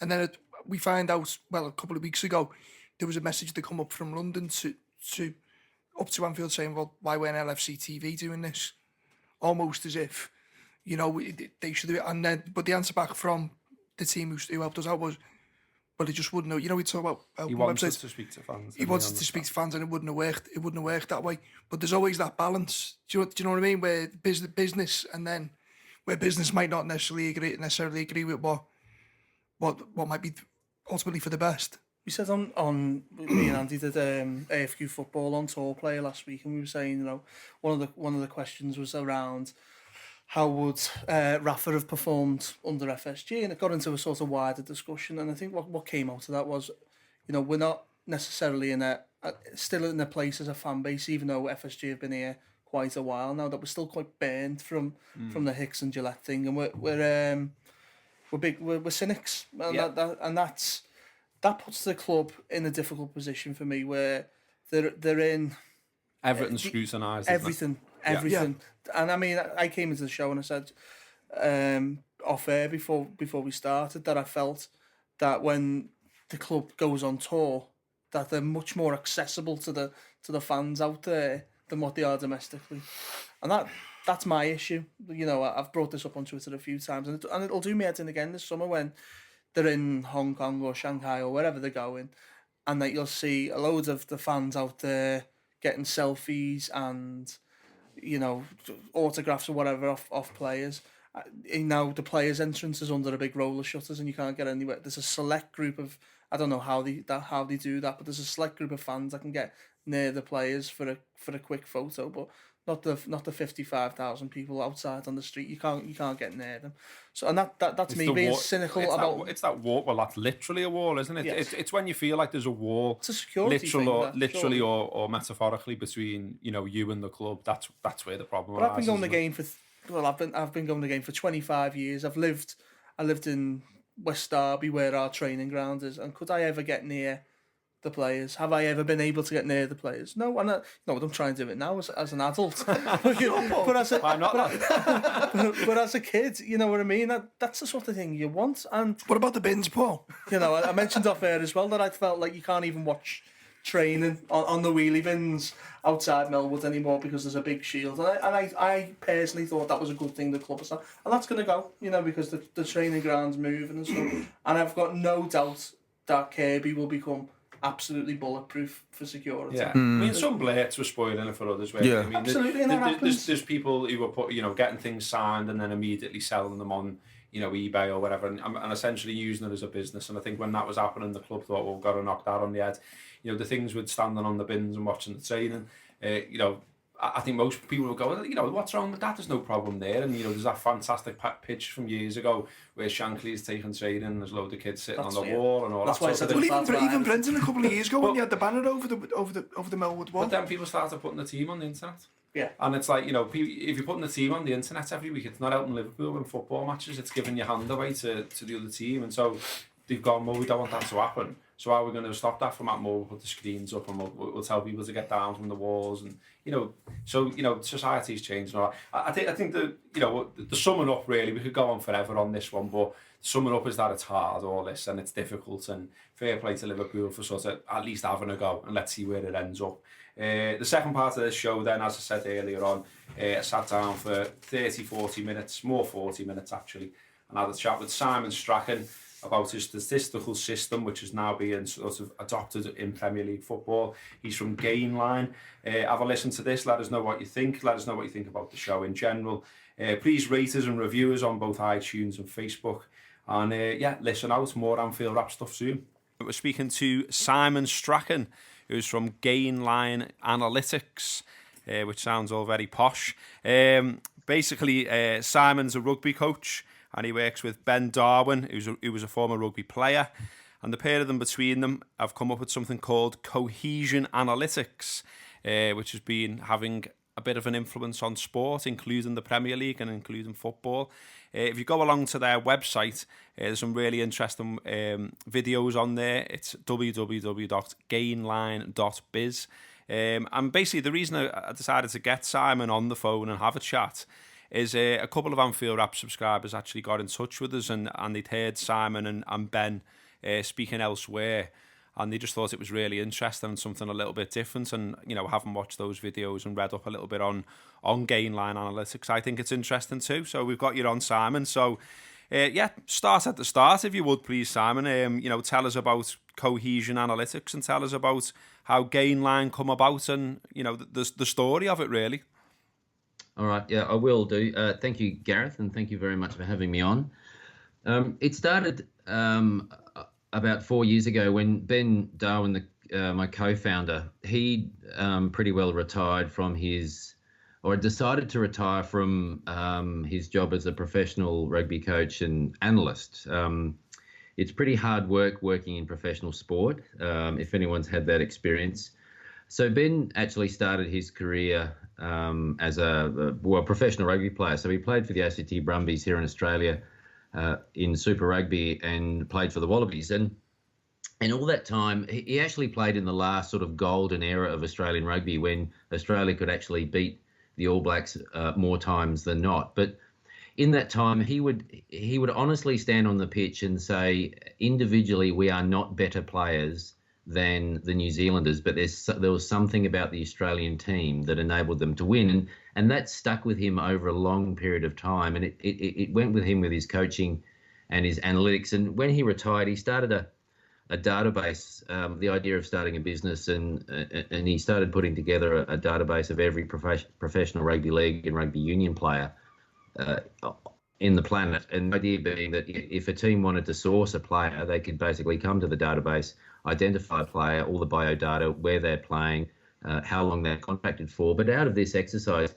And then we find out, a couple of weeks ago, there was a message that come up from London up to Anfield saying, well, why weren't LFC TV doing this? Almost as if, they should do it. And then, but the answer back from the team who helped us out was, well, he just wouldn't know. We talk about he wanted to speak to fans. He wanted to speak to fans, and it wouldn't have worked. It wouldn't have worked that way. But there's always that balance. Do you know what I mean? Where business, and then where business might not necessarily agree with what might be ultimately for the best. We said on me and Andy did AFQ football on tour player last week, and we were saying, one of the questions was around how would Rafa have performed under FSG, and it got into a sort of wider discussion. And I think what came out of that was, we're not necessarily still in a place as a fan base, even though FSG have been here quite a while now, that we're still quite burned from the Hicks and Gillette thing, and we're cynics, and that puts the club in a difficult position for me, where they're in everything scrutinised, everything. And I mean, I came into the show and I said, off air before we started that I felt that when the club goes on tour, that they're much more accessible to the fans out there than what they are domestically, and that's my issue. You know, I've brought this up on Twitter a few times, and it'll do me head in again this summer when they're in Hong Kong or Shanghai or wherever they're going, and that you'll see a load of the fans out there getting selfies and, you know, autographs or whatever off players. Now the players' entrance is under a big roller shutters and you can't get anywhere. There's a select group of, I don't know how they do that, but there's a select group of fans that can get near the players for a quick photo, but not the 55,000 people outside on the street. You can't get near them. So, and that's me being cynical about. It's that wall. Well, that's literally a wall, isn't it? Yes. It's when you feel like there's a wall. It's a security thing. Literally or metaphorically between, you know, you and the club. That's where the problem. But I've been going the game for I've been going the game for 25 years. I lived in West Derby where our training ground is, and could I ever get near the players? Have I ever been able to get near the players? No, and I don't try and do it now as an adult. but as a kid, you know what I mean? That's the sort of thing you want. And what about the bins, Paul? You know, I mentioned off air as well that I felt like you can't even watch training on the wheelie bins outside Melwood anymore because there's a big shield. And I personally thought that was a good thing the club has done. And that's going to go, you know, because the training ground's moving and stuff. And I've got no doubt that Kirby will become absolutely bulletproof for security. Yeah, I mean, some blades were spoiling it for others. Right? Yeah, I mean, absolutely. There's people who were getting things signed and then immediately selling them on, you know, eBay or whatever, and essentially using it as a business. And I think when that was happening, the club thought, well, we've got to knock that on the head. You know, the things with standing on the bins and watching the training. You know, I think most people will go, you know, what's wrong with that? There's no problem there. And, you know, there's that fantastic pitch from years ago where Shankly's taking training and there's a load of kids sitting on the wall and all that sort of thing. Well, even Brenton a couple of years ago when you had the banner over the Melwood wall. But then people started putting the team on the internet. Yeah. And it's like, you know, if you're putting the team on the internet every week, it's not helping Liverpool win football matches, it's giving your hand away to the other team. And so they've gone, well, we don't want that to happen. So how are we going to stop that from happening? We'll put the screens up and we'll tell people to get down from the walls. And, you know, so, you know, society's changed and all that. I think the, you know, the summing up really, we could go on forever on this one, but the summing up is that it's hard, all this, and it's difficult, and fair play to Liverpool for sort of at least having a go, and let's see where it ends up. The second part of this show then, as I said earlier on, I sat down for 40 minutes, more 40 minutes actually, and had a chat with Simon Strachan about his statistical system, which is now being sort of adopted in Premier League football. He's from Gainline. Have a listen to this, let us know what you think, let us know what you think about the show in general. Please rate us and review us on both iTunes and Facebook. And yeah, listen out, more Anfield Wrap stuff soon. We're speaking to Simon Strachan, who's from Gainline Analytics, which sounds all very posh. Basically, Simon's a rugby coach, and he works with Ben Darwin, who was a former rugby player. And the pair of them between them have come up with something called Cohesion Analytics, which has been having a bit of an influence on sport, including the Premier League and including football. If you go along to their website, there's some really interesting videos on there. It's www.gainline.biz. And basically the reason I decided to get Simon on the phone and have a chat is a couple of Anfield Wrap subscribers actually got in touch with us and they'd heard Simon and Ben speaking elsewhere, and they just thought it was really interesting and something a little bit different. And, you know, having watched those videos and read up a little bit on Gainline Analytics, I think it's interesting too. So we've got you on, Simon. So yeah, start at the start if you would, please, Simon. You know, tell us about Cohesion Analytics and tell us about how Gainline come about and, you know, the story of it really. All right, yeah, I will do. Thank you, Gareth, and thank you very much for having me on. It started about 4 years ago when Ben Darwin, my co-founder, he pretty well retired from decided to retire from his job as a professional rugby coach and analyst. It's pretty hard work working in professional sport, if anyone's had that experience. So Ben actually started his career as a professional rugby player. So he played for the ACT Brumbies here in Australia in Super Rugby and played for the Wallabies. And all that time, he actually played in the last sort of golden era of Australian rugby when Australia could actually beat the All Blacks more times than not. But in that time, he would honestly stand on the pitch and say, individually, we are not better players than the New Zealanders, but there was something about the Australian team that enabled them to win, and that stuck with him over a long period of time, and it went with him with his coaching and his analytics. And when he retired, he started a database, the idea of starting a business, and he started putting together a database of every professional rugby league and rugby union player in the planet. And the idea being that if a team wanted to source a player, they could basically come to the database, identify a player, all the biodata, where they're playing, how long they're contracted for. But out of this exercise,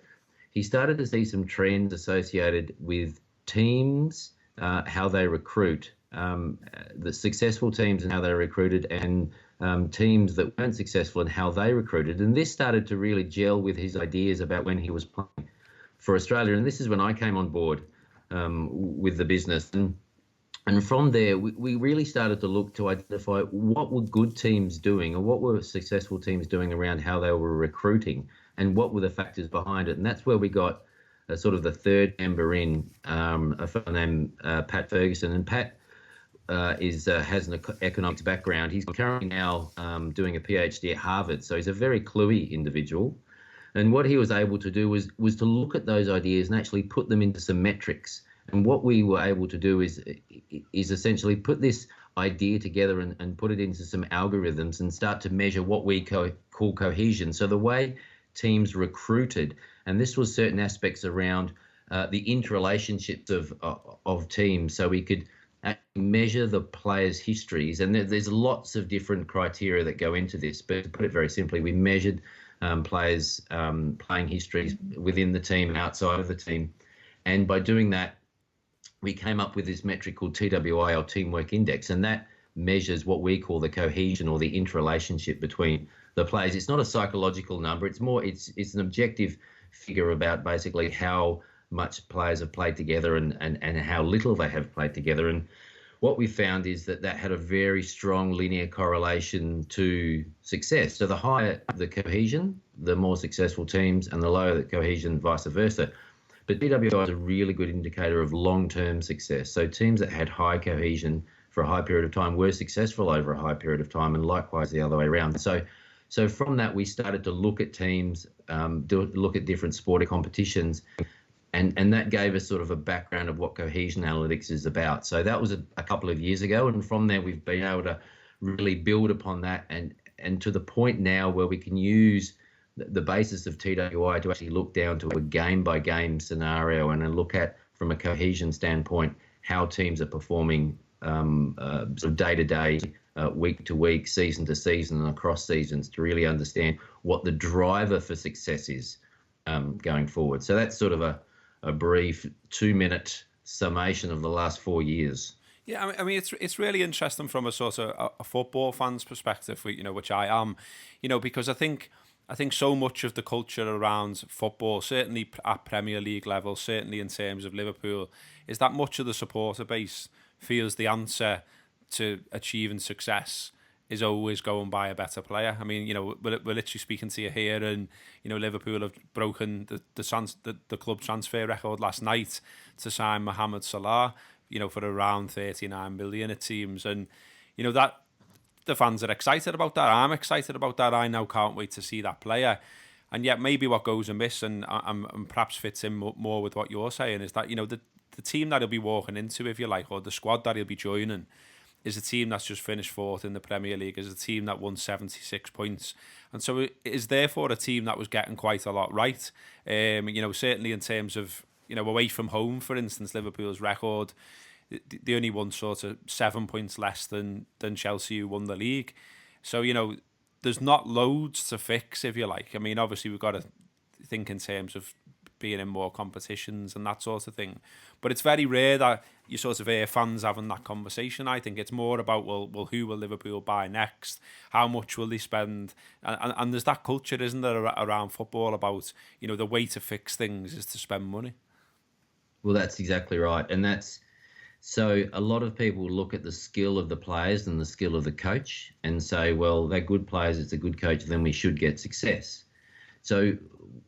he started to see some trends associated with teams, how they recruit, the successful teams and how they recruited, and teams that weren't successful and how they recruited. And this started to really gel with his ideas about when he was playing for Australia. And this is when I came on board with the business. And from there, we really started to look to identify what were good teams doing, or what were successful teams doing around how they were recruiting, and what were the factors behind it. And that's where we got sort of the third member in, a fellow named Pat Ferguson. And Pat has an economics background. He's currently now doing a PhD at Harvard, so he's a very cluey individual. And what he was able to do was to look at those ideas and actually put them into some metrics. And what we were able to do is essentially put this idea together and put it into some algorithms and start to measure what we call cohesion. So the way teams recruited, and this was certain aspects around the interrelationships of teams, so we could measure the players' histories. And there's lots of different criteria that go into this, but to put it very simply, we measured players' playing histories within the team and outside of the team. And by doing that, we came up with this metric called TWI, or Teamwork Index, and that measures what we call the cohesion, or the interrelationship between the players. It's not a psychological number. It's an objective figure about basically how much players have played together and how little they have played together. And what we found is that had a very strong linear correlation to success. So the higher the cohesion, the more successful teams, and the lower the cohesion, vice versa. But TWI is a really good indicator of long-term success. So teams that had high cohesion for a high period of time were successful over a high period of time, and likewise the other way around. So from that, we started to look at teams, look at different sporting competitions, and that gave us sort of a background of what cohesion analytics is about. So that was a couple of years ago, and from there we've been able to really build upon that, and to the point now where we can use the basis of TWI to actually look down to a game-by-game scenario and look at, from a cohesion standpoint, how teams are performing sort of day-to-day, week-to-week, season-to-season, and across seasons, to really understand what the driver for success is going forward. So that's sort of a brief 2-minute summation of the last 4 years. Yeah, I mean, it's really interesting from a sort of a football fan's perspective, which I am, because I think so much of the culture around football, certainly at Premier League level, certainly in terms of Liverpool, is that much of the supporter base feels the answer to achieving success is always going by a better player. I mean, we're literally speaking to you here, and Liverpool have broken the club transfer record last night to sign Mo Salah, for around 39 million it seems, and that. The fans are excited about that. I'm excited about that. I now can't wait to see that player. And yet maybe what goes amiss and perhaps fits in more with what you're saying is that, the team that he'll be walking into, if you like, or the squad that he'll be joining, is a team that's just finished fourth in the Premier League, is a team that won 76 points. And so it is therefore a team that was getting quite a lot right. Certainly in terms of, away from home, for instance, Liverpool's record, they only won sort of 7 points less than Chelsea, who won the league. So, there's not loads to fix, if you like. I mean, obviously, we've got to think in terms of being in more competitions and that sort of thing. But it's very rare that you sort of hear fans having that conversation. I think it's more about, well, who will Liverpool buy next? How much will they spend? And there's that culture, isn't there, around football about, the way to fix things is to spend money. Well, that's exactly right. And so a lot of people look at the skill of the players and the skill of the coach and say, well, they're good players, it's a good coach, then we should get success. So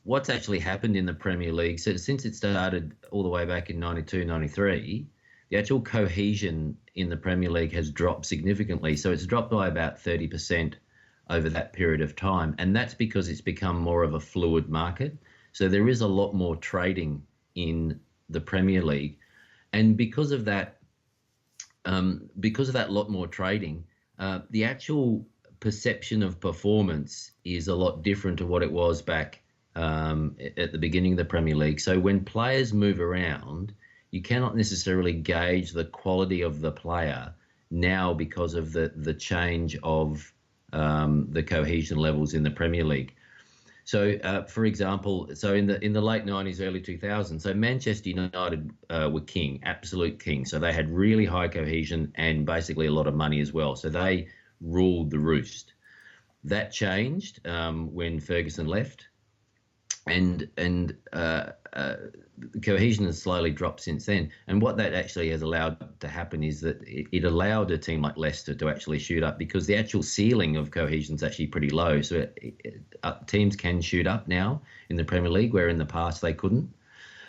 what's actually happened in the Premier League, so since it started all the way back in 92, 93, the actual cohesion in the Premier League has dropped significantly. So it's dropped by about 30% over that period of time. And that's because it's become more of a fluid market. So there is a lot more trading in the Premier League. And because of that lot more trading, the actual perception of performance is a lot different to what it was back at the beginning of the Premier League. So when players move around, you cannot necessarily gauge the quality of the player now because of the change of the cohesion levels in the Premier League. So, for example, so in the late 90s, early 2000s, so Manchester United were king, absolute king. So they had really high cohesion and basically a lot of money as well. So they ruled the roost. That changed when Ferguson left, and cohesion has slowly dropped since then. And what that actually has allowed to happen is that it allowed a team like Leicester to actually shoot up, because the actual ceiling of cohesion is actually pretty low. So teams can shoot up now in the Premier League, where in the past they couldn't.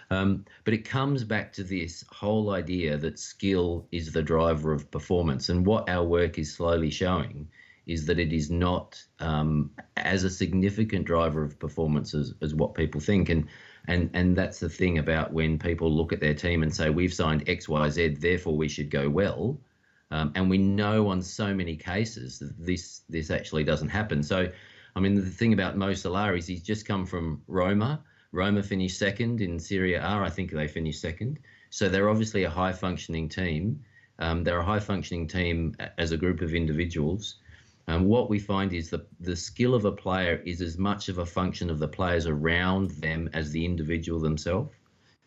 But it comes back to this whole idea that skill is the driver of performance. And what our work is slowly showing is that it is not as a significant driver of performance as what people think. And that's the thing about when people look at their team and say, we've signed X, Y, Z, therefore we should go well. And we know on so many cases that this actually doesn't happen. So, I mean, the thing about Mo Salah is he's just come from Roma. Roma finished second in Serie A. I think they finished second. So they're obviously a high-functioning team. They're a high-functioning team as a group of individuals. What we find is the skill of a player is as much of a function of the players around them as the individual themselves.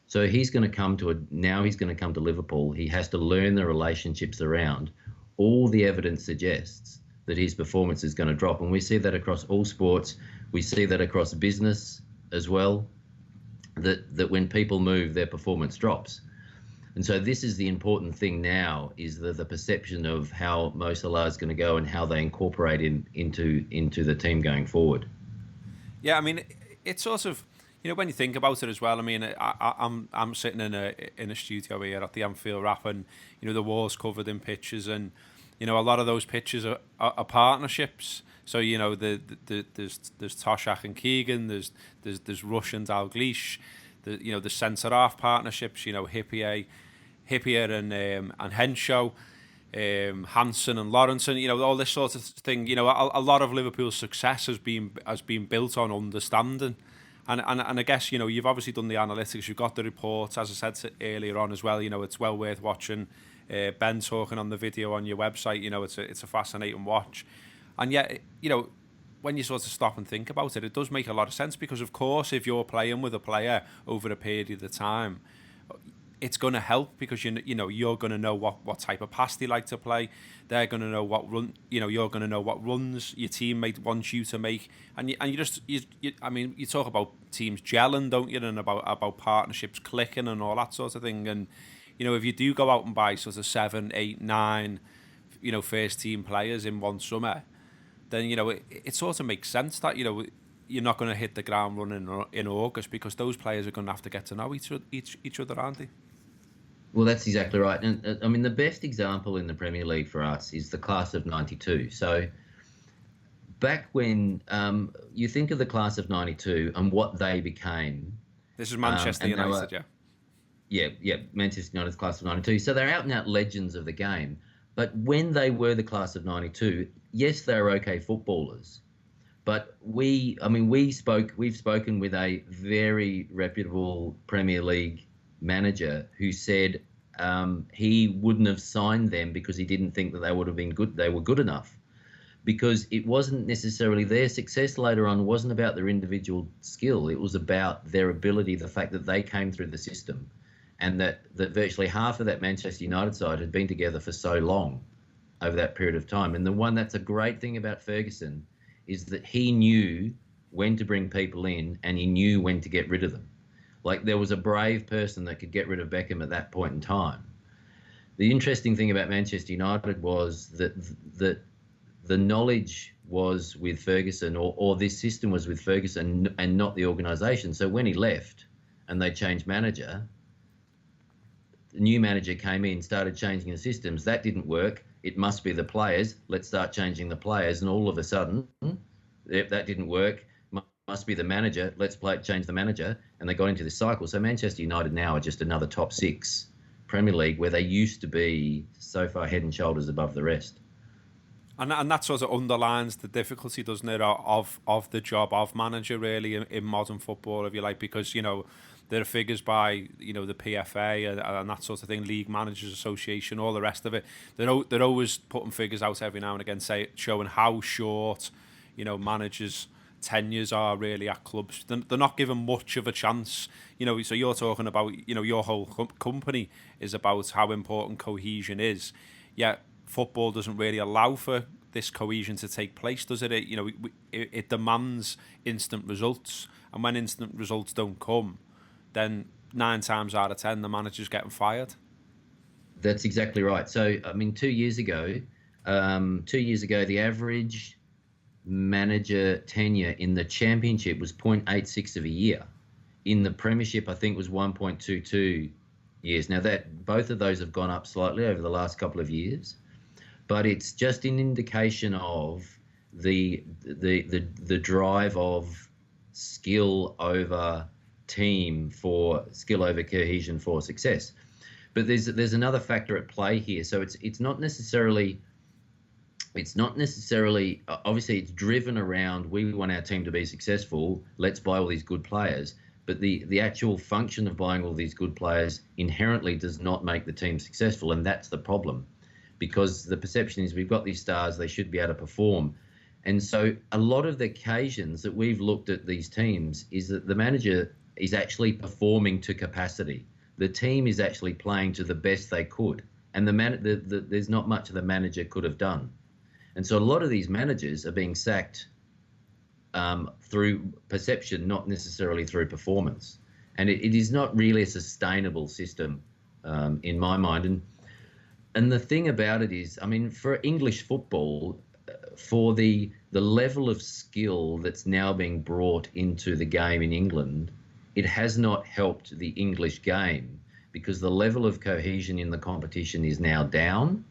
So he's going to come to Liverpool. He has to learn the relationships around. All the evidence suggests that his performance is going to drop. And we see that across all sports. We see that across business as well, that when people move, their performance drops. And so this is the important thing now, is the perception of how Mo Salah is going to go and how they incorporate into the team going forward. Yeah, I mean, it's sort of, when you think about it as well. I mean, I'm sitting in a studio here at the Anfield Wrap, and the walls covered in pictures, and a lot of those pictures are partnerships. So there's Toshak and Keegan, there's Rush and Dalglish, the centre half partnerships. Hippier and Henshaw, Hansen and Lawrence, all this sort of thing. A lot of Liverpool's success has been built on understanding. And I guess, you've obviously done the analytics, you've got the reports, as I said earlier on as well. It's well worth watching. Ben talking on the video on your website, it's a fascinating watch. And yet, when you sort of stop and think about it, it does make a lot of sense, because, of course, if you're playing with a player over a period of time, it's going to help, because you're going to know what type of pass they like to play. They're going to know what run. You're going to know what runs your teammate wants you to make. And you talk about teams gelling, don't you? And about partnerships clicking and all that sort of thing. And if you do go out and buy sort of 7, 8, 9, first team players in one summer, then it sort of makes sense that you're not going to hit the ground running in August, because those players are going to have to get to know each other, aren't they? Well, that's exactly right. And I mean, the best example in the Premier League for us is the class of 92. So back when you think of the class of 92 and what they became. This is Manchester United, yeah. Yeah, Manchester United's class of 92. So they're out and out legends of the game. But when they were the class of 92, yes, they were okay footballers. But we've spoken with a very reputable Premier League manager who said he wouldn't have signed them because he didn't think that they would have been good. They were good enough, because it wasn't necessarily their success later on wasn't about their individual skill. It was about their ability, the fact that they came through the system, and that virtually half of that Manchester United side had been together for so long over that period of time. And the one that's a great thing about Ferguson is that he knew when to bring people in and he knew when to get rid of them. Like, there was a brave person that could get rid of Beckham at that point in time. The interesting thing about Manchester United was that the knowledge was with Ferguson, or this system was with Ferguson and not the organisation. So when he left and they changed manager, the new manager came in, started changing the systems. That didn't work. It must be the players. Let's start changing the players. And all of a sudden, that didn't work. Must be the manager. Let's change the manager. And they got into this cycle. So Manchester United now are just another top 6 Premier League, where they used to be so far head and shoulders above the rest. And that sort of underlines the difficulty, doesn't it, of the job of manager, really, in modern football, if you like, because, you know, there are figures by, you know, the PFA and that sort of thing, League Managers Association, all the rest of it. They're always putting figures out every now and again, showing how short, you know, managers' tenures are really at clubs. They're not given much of a chance, you know. So you're talking about, you know, your whole company is about how important cohesion is. Yet football doesn't really allow for this cohesion to take place, does it? You know, it demands instant results, and when instant results don't come, then 9 times out of 10 the manager's getting fired. That's exactly right. So I mean, 2 years ago, the average manager tenure in the Championship was 0.86 of a year. In the Premiership, I think, was 1.22 years. Now that both of those have gone up slightly over the last couple of years, but it's just an indication of the drive of skill over team, for skill over cohesion for success. But there's another factor at play here. So it's not necessarily obviously it's driven around, we want our team to be successful, let's buy all these good players. But the actual function of buying all these good players inherently does not make the team successful, and that's the problem. Because the perception is we've got these stars, they should be able to perform. And so a lot of the occasions that we've looked at these teams is that the manager is actually performing to capacity. The team is actually playing to the best they could. And there's not much the manager could have done. And so a lot of these managers are being sacked through perception, not necessarily through performance. And it is not really a sustainable system in my mind. And the thing about it is, I mean, for English football, for the level of skill that's now being brought into the game in England, it has not helped the English game, because the level of cohesion in the competition is now down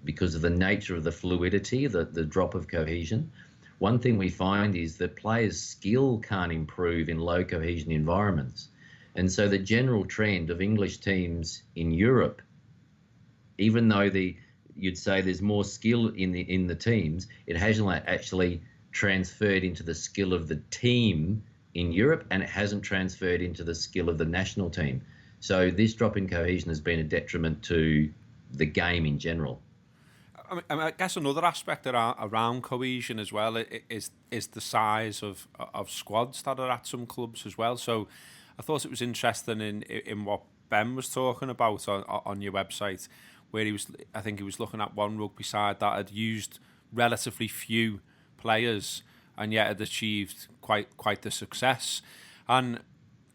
because of the nature of the fluidity, the drop of cohesion. One thing we find is that players' skill can't improve in low cohesion environments. And so the general trend of English teams in Europe, even though you'd say there's more skill in the teams, it hasn't actually transferred into the skill of the team in Europe, and it hasn't transferred into the skill of the national team. So this drop in cohesion has been a detriment to the game in general. I guess another aspect around cohesion as well is the size of squads that are at some clubs as well. So I thought it was interesting in what Ben was talking about on your website, where I think he was looking at one rugby side that had used relatively few players and yet had achieved quite the success. And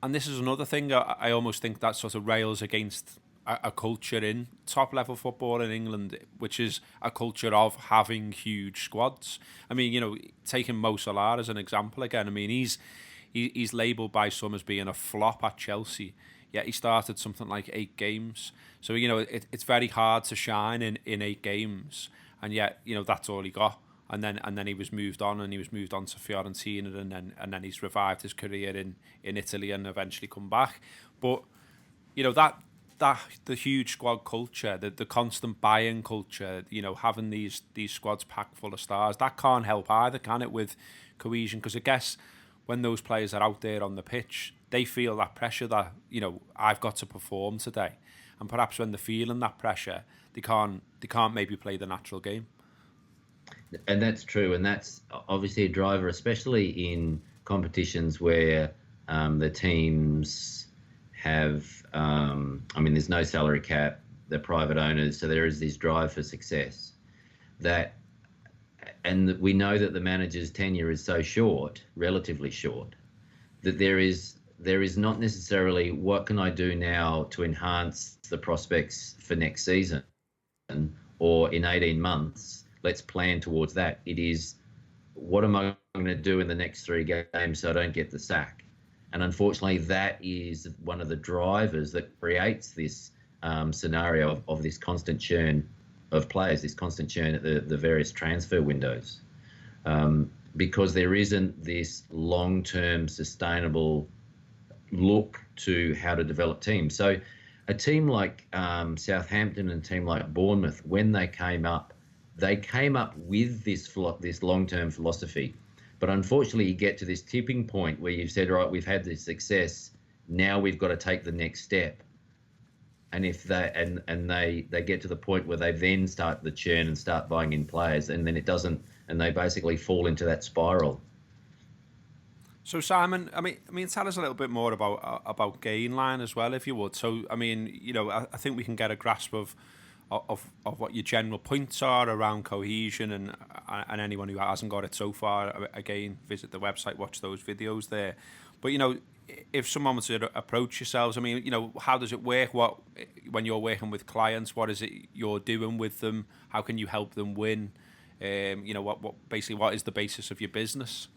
this is another thing I almost think that sort of rails against a culture in top level football in England, which is a culture of having huge squads. I mean, you know, taking Mo Salah as an example again, I mean, he's labelled by some as being a flop at Chelsea, yet he started something like 8 games. So, you know, it's very hard to shine in 8 games, and yet, you know, that's all he got. And then he was moved on, to Fiorentina, and then he's revived his career in Italy and eventually come back. But, you know, that the huge squad culture, the constant buy-in culture, you know, having these squads packed full of stars, that can't help either, can it, with cohesion? Because I guess when those players are out there on the pitch, they feel that pressure that, you know, I've got to perform today. And perhaps when they're feeling that pressure, they can't maybe play the natural game. And that's true, and that's obviously a driver, especially in competitions where the teams have, there's no salary cap, they're private owners, so there is this drive for success. And we know that the manager's tenure is so short, relatively short, that there is not necessarily what can I do now to enhance the prospects for next season, or in 18 months, let's plan towards that. It is, what am I going to do in the next 3 games so I don't get the sack? And unfortunately, that is one of the drivers that creates this scenario of this constant churn of players, this constant churn at the various transfer windows, because there isn't this long-term sustainable look to how to develop teams. So a team like Southampton and a team like Bournemouth, when they came up with this long-term philosophy. But unfortunately, you get to this tipping point where you've said, right, we've had this success, now we've got to take the next step. And if they get to the point where they then start the churn and start buying in players, and then it doesn't, and they basically fall into that spiral. So Simon, I mean, tell us a little bit more about Gainline as well, if you would. So I mean, I think we can get a grasp of what your general points are around cohesion, and anyone who hasn't got it so far, again, visit the website, watch those videos there. But if someone was to approach yourselves, I mean, how does it work? What, when you're working with clients, what is it you're doing with them? How can you help them win? What is the basis of your business?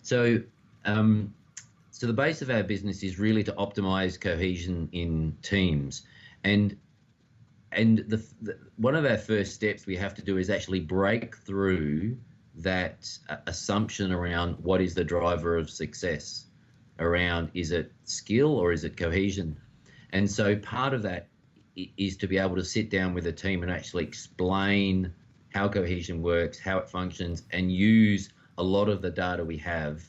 So the base of our business is really to optimize cohesion in teams, and one of our first steps we have to do is actually break through that assumption around what is the driver of success, around is it skill or is it cohesion. And so part of that is to be able to sit down with a team and actually explain how cohesion works, how it functions, and use a lot of the data we have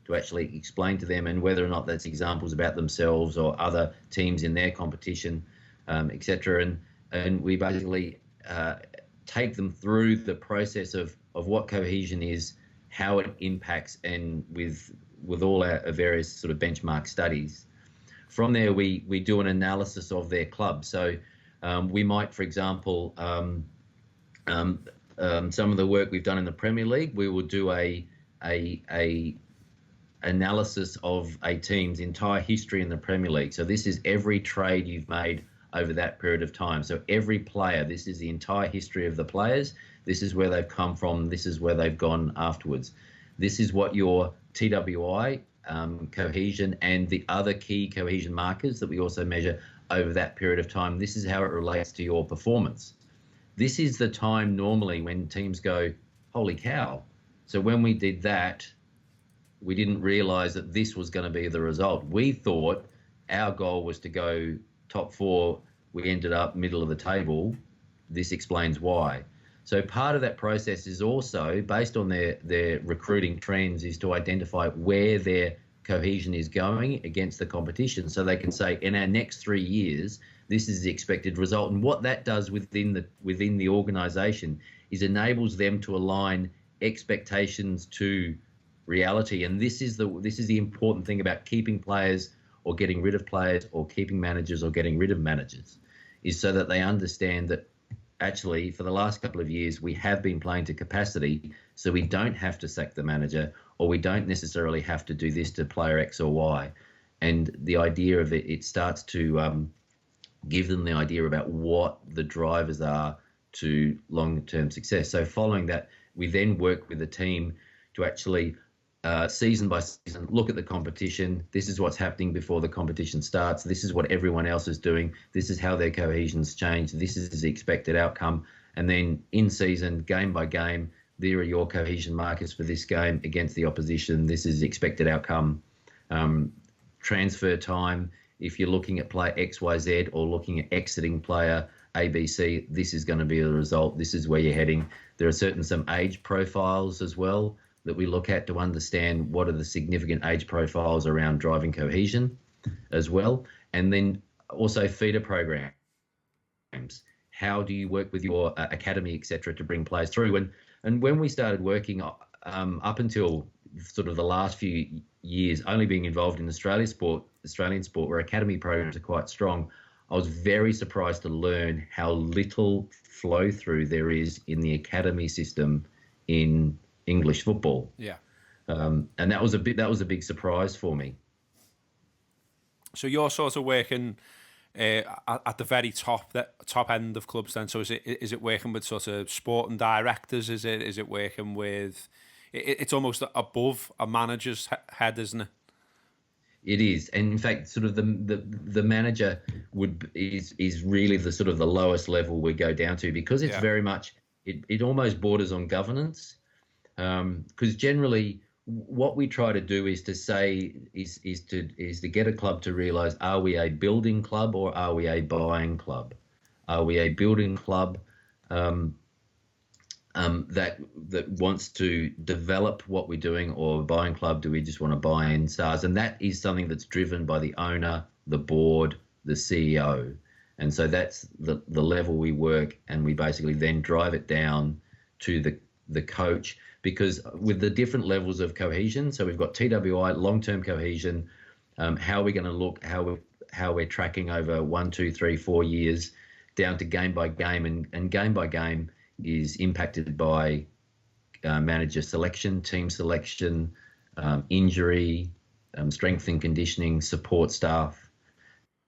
to actually explain to them, and whether or not that's examples about themselves or other teams in their competition, etc. And we basically take them through the process of what cohesion is, how it impacts, and with all our various sort of benchmark studies. From there, we do an analysis of their club. So we might, for example, some of the work we've done in the Premier League, we will do a analysis of a team's entire history in the Premier League. So this is every trade you've made over that period of time. So every player, this is the entire history of the players. This is where they've come from. This is where they've gone afterwards. This is what your TWI, cohesion, and the other key cohesion markers that we also measure over that period of time. This is how it relates to your performance. This is the time normally when teams go, holy cow. So when we did that, we didn't realize that this was going to be the result. We thought our goal was to go top 4. We ended up middle of the table. This explains why. So part of that process is also, based on their recruiting trends, is to identify where their cohesion is going against the competition, so they can say, in our next 3 years, this is the expected result. And what that does within the organisation is enables them to align expectations to reality. And this is the important thing about keeping players or getting rid of players, or keeping managers or getting rid of managers, is so that they understand that actually for the last couple of years we have been playing to capacity, so we don't have to sack the manager, or we don't necessarily have to do this to player X or Y. And the idea of it starts to give them the idea about what the drivers are to long-term success. So following that, we then work with the team to actually season by season look at the competition. This is what's happening before the competition starts. This is what everyone else is doing. This is how their cohesion's changed. This is the expected outcome. And then in season, game by game, there are your cohesion markers for this game against the opposition. This is the expected outcome. Transfer time, if you're looking at player XYZ or looking at exiting player ABC, this is going to be the result. This is where you're heading. There are some age profiles as well that we look at to understand what are the significant age profiles around driving cohesion as well. And then also feeder programs. How do you work with your academy, et cetera, to bring players through? And when we started working up until sort of the last few years, only being involved in Australian sport, where academy programs are quite strong, I was very surprised to learn how little flow through there is in the academy system in English football. Yeah. And that was a big surprise for me. So you're sort of working at the very top end of clubs then? So is it working with sort of sporting directors? Is it working with? It's almost above a manager's head, isn't it? It is, and in fact, sort of the manager is really the sort of the lowest level we go down to, because it's very much it almost borders on governance, because generally what we try to do is to say is to get a club to realise, are we a building club or are we a buying club? Are we a building club that wants to develop what we're doing, or a buying club, do we just want to buy in stars? And that is something that's driven by the owner, the board, the CEO. And so that's the level we work, and we basically then drive it down to the coach, because with the different levels of cohesion, so we've got TWI, long-term cohesion, how are we going to look, how we're tracking over 1, 2, 3, 4 years, down to game by game, and game by game is impacted by manager selection, team selection, injury, strength and conditioning, support staff.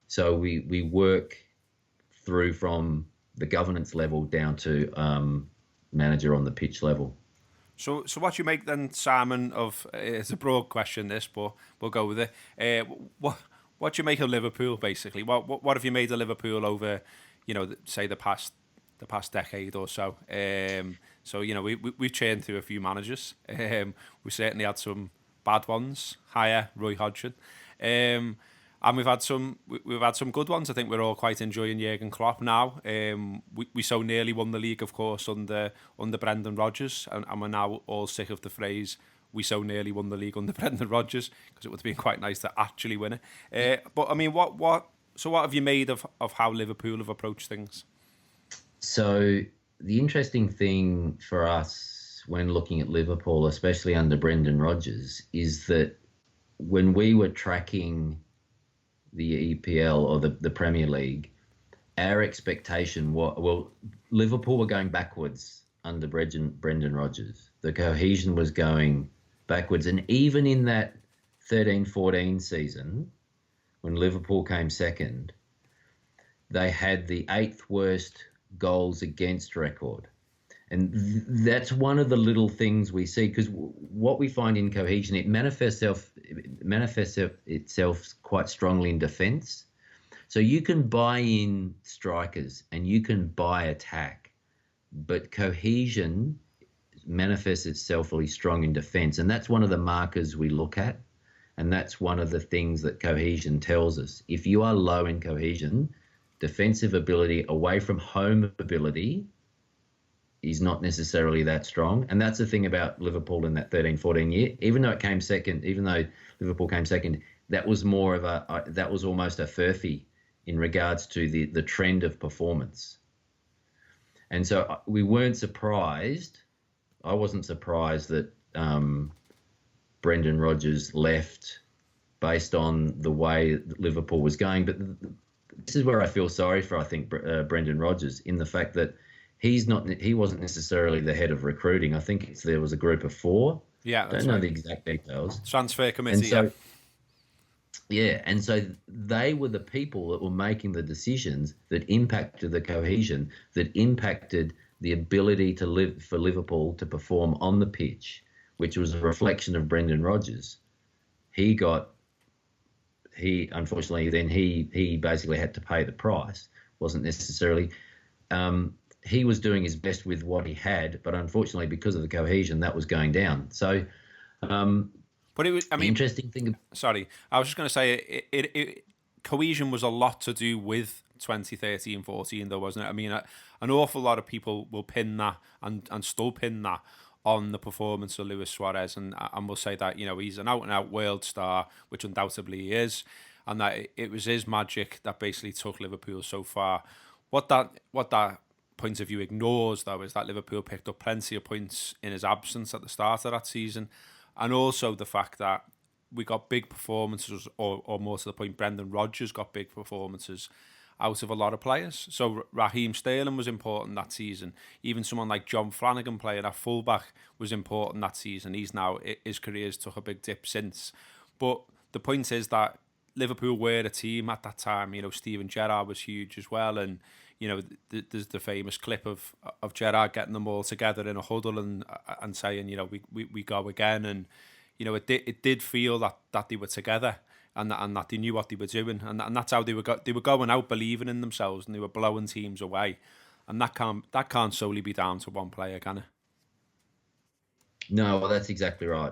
So we work through from the governance level down to manager on the pitch level. So what do you make then, Simon, of, it's a broad question this, but we'll go with it. What do you make of Liverpool, basically? What have you made of Liverpool over, say the past decade or so? So we've churned through a few managers. We certainly had some bad ones. Hire Roy Hodgson, and we've had some good ones. I think we're all quite enjoying Jurgen Klopp now. We so nearly won the league, of course, under Brendan Rodgers, and we're now all sick of the phrase "we so nearly won the league under Brendan Rodgers," because it would have been quite nice to actually win it. But I mean, what have you made of how Liverpool have approached things? So the interesting thing for us when looking at Liverpool, especially under Brendan Rodgers, is that when we were tracking the EPL or the Premier League, our expectation was, well, Liverpool were going backwards under Brendan Rodgers. The cohesion was going backwards. And even in that 13-14 season, when Liverpool came second, they had the 8th worst goals against record. And that's one of the little things we see, because what we find in cohesion, it manifests itself quite strongly in defence. So you can buy in strikers and you can buy attack, but cohesion manifests itself really strong in defence. And that's one of the markers we look at. And that's one of the things that cohesion tells us. If you are low in cohesion, defensive ability away from home ability is not necessarily that strong. And that's the thing about Liverpool in that 13-14 year. Even though Liverpool came second, that was more of that was almost a furphy in regards to the trend of performance. And so we weren't surprised. I wasn't surprised that Brendan Rodgers left based on the way that Liverpool was going. But this is where I feel sorry for, I think, Brendan Rodgers, in the fact that he wasn't necessarily the head of recruiting. I think there was a group of 4. Yeah, don't know the exact details. Transfer committee. And so they were the people that were making the decisions that impacted the cohesion, that impacted the ability for Liverpool to perform on the pitch, which was a reflection of Brendan Rodgers. He unfortunately then he basically had to pay the price. Wasn't necessarily. He was doing his best with what he had, but unfortunately, because of the cohesion, that was going down. So, but it was. I mean, interesting thing. Sorry, I was just going to say cohesion was a lot to do with 2013-14, though, wasn't it? I mean, an awful lot of people will pin that and still pin that on the performance of Luis Suarez, and we'll say that he's an out-and-out world star, which undoubtedly he is, and that it was his magic that basically took Liverpool so far. What that point of view ignores, though, is that Liverpool picked up plenty of points in his absence at the start of that season, and also the fact that we got big performances, or more to the point, Brendan Rodgers got big performances out of a lot of players. So Raheem Sterling was important that season. Even someone like John Flanagan playing at fullback was important that season. His career's took a big dip since. But the point is that Liverpool were a team at that time. Steven Gerrard was huge as well, and there's the famous clip of Gerrard getting them all together in a huddle and saying, we go again, and it did feel that they were together, and that they knew what they were doing, and that's how they were going out believing in themselves, and they were blowing teams away, and that can't solely be down to one player, can it? No, well, that's exactly right.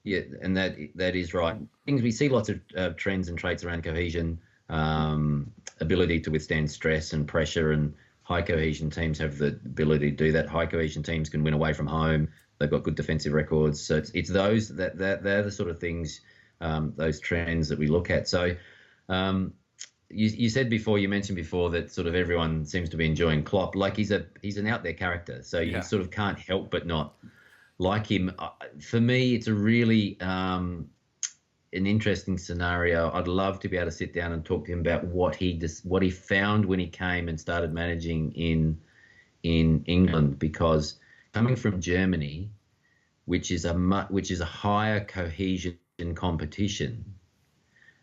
Yeah, and that is right. Things we see lots of trends and traits around cohesion, ability to withstand stress and pressure, and high cohesion teams have the ability to do that. High cohesion teams can win away from home. They've got good defensive records. So it's those that they're the sort of things, those trends that we look at. So you mentioned before that sort of everyone seems to be enjoying Klopp. Like he's an out there character, so you sort of can't help but not like him. For me, it's a really an interesting scenario. I'd love to be able to sit down and talk to him about what he found when he came and started managing in England, because coming from Germany, which is a higher cohesion competition,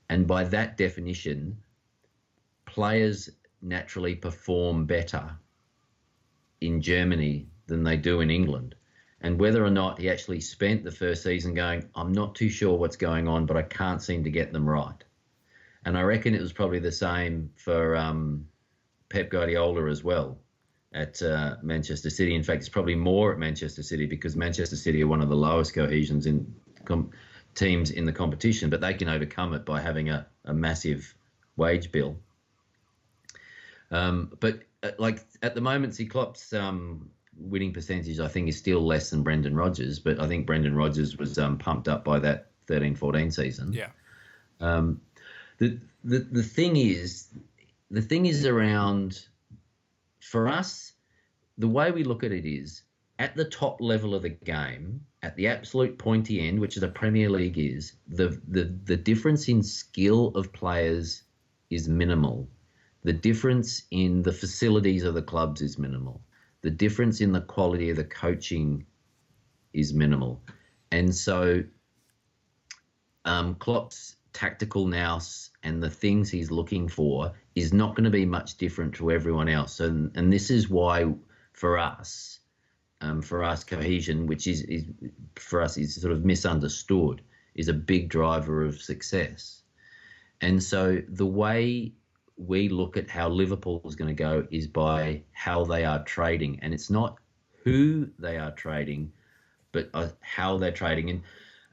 and by that definition, players naturally perform better in Germany than they do in England. And whether or not he actually spent the first season going, I'm not too sure what's going on, but I can't seem to get them right. And I reckon it was probably the same for Pep Guardiola as well at Manchester City. In fact, it's probably more at Manchester City, because Manchester City are one of the lowest cohesions in teams in the competition, but they can overcome it by having a massive wage bill. But like at the moment, see, Klopp's winning percentage, I think, is still less than Brendan Rodgers, but I think Brendan Rodgers was pumped up by that 13-14 season. Yeah. The thing is around, for us, the way we look at it is at the top level of the game, at the absolute pointy end, which the Premier League is, the difference in skill of players is minimal. The difference in the facilities of the clubs is minimal. The difference in the quality of the coaching is minimal. And so Klopp's tactical nous and the things he's looking for is not going to be much different to everyone else. And this is why for us, cohesion, which is for us is sort of misunderstood, is a big driver of success. And so the way we look at how Liverpool is going to go is by how they are trading, and it's not who they are trading, but how they're trading.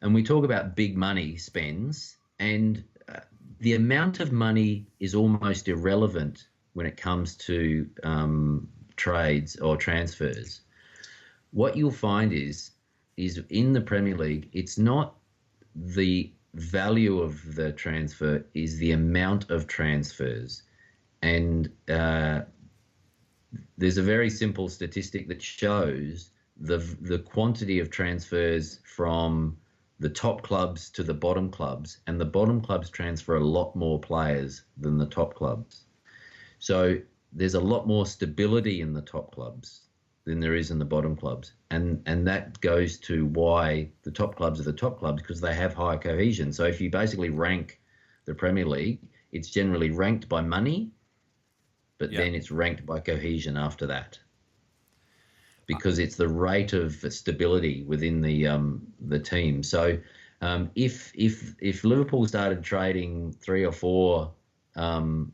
And we talk about big money spends, and the amount of money is almost irrelevant when it comes to trades or transfers. What you'll find is in the Premier League, it's not the value of the transfer, is the amount of transfers. And there's a very simple statistic that shows the quantity of transfers from the top clubs to the bottom clubs, and the bottom clubs transfer a lot more players than the top clubs. So there's a lot more stability in the top clubs than there is in the bottom clubs. And that goes to why the top clubs are the top clubs, because they have higher cohesion. So if you basically rank the Premier League, it's generally ranked by money, but then it's ranked by cohesion after that, because it's the rate of stability within the team. So if Liverpool started trading 3 or 4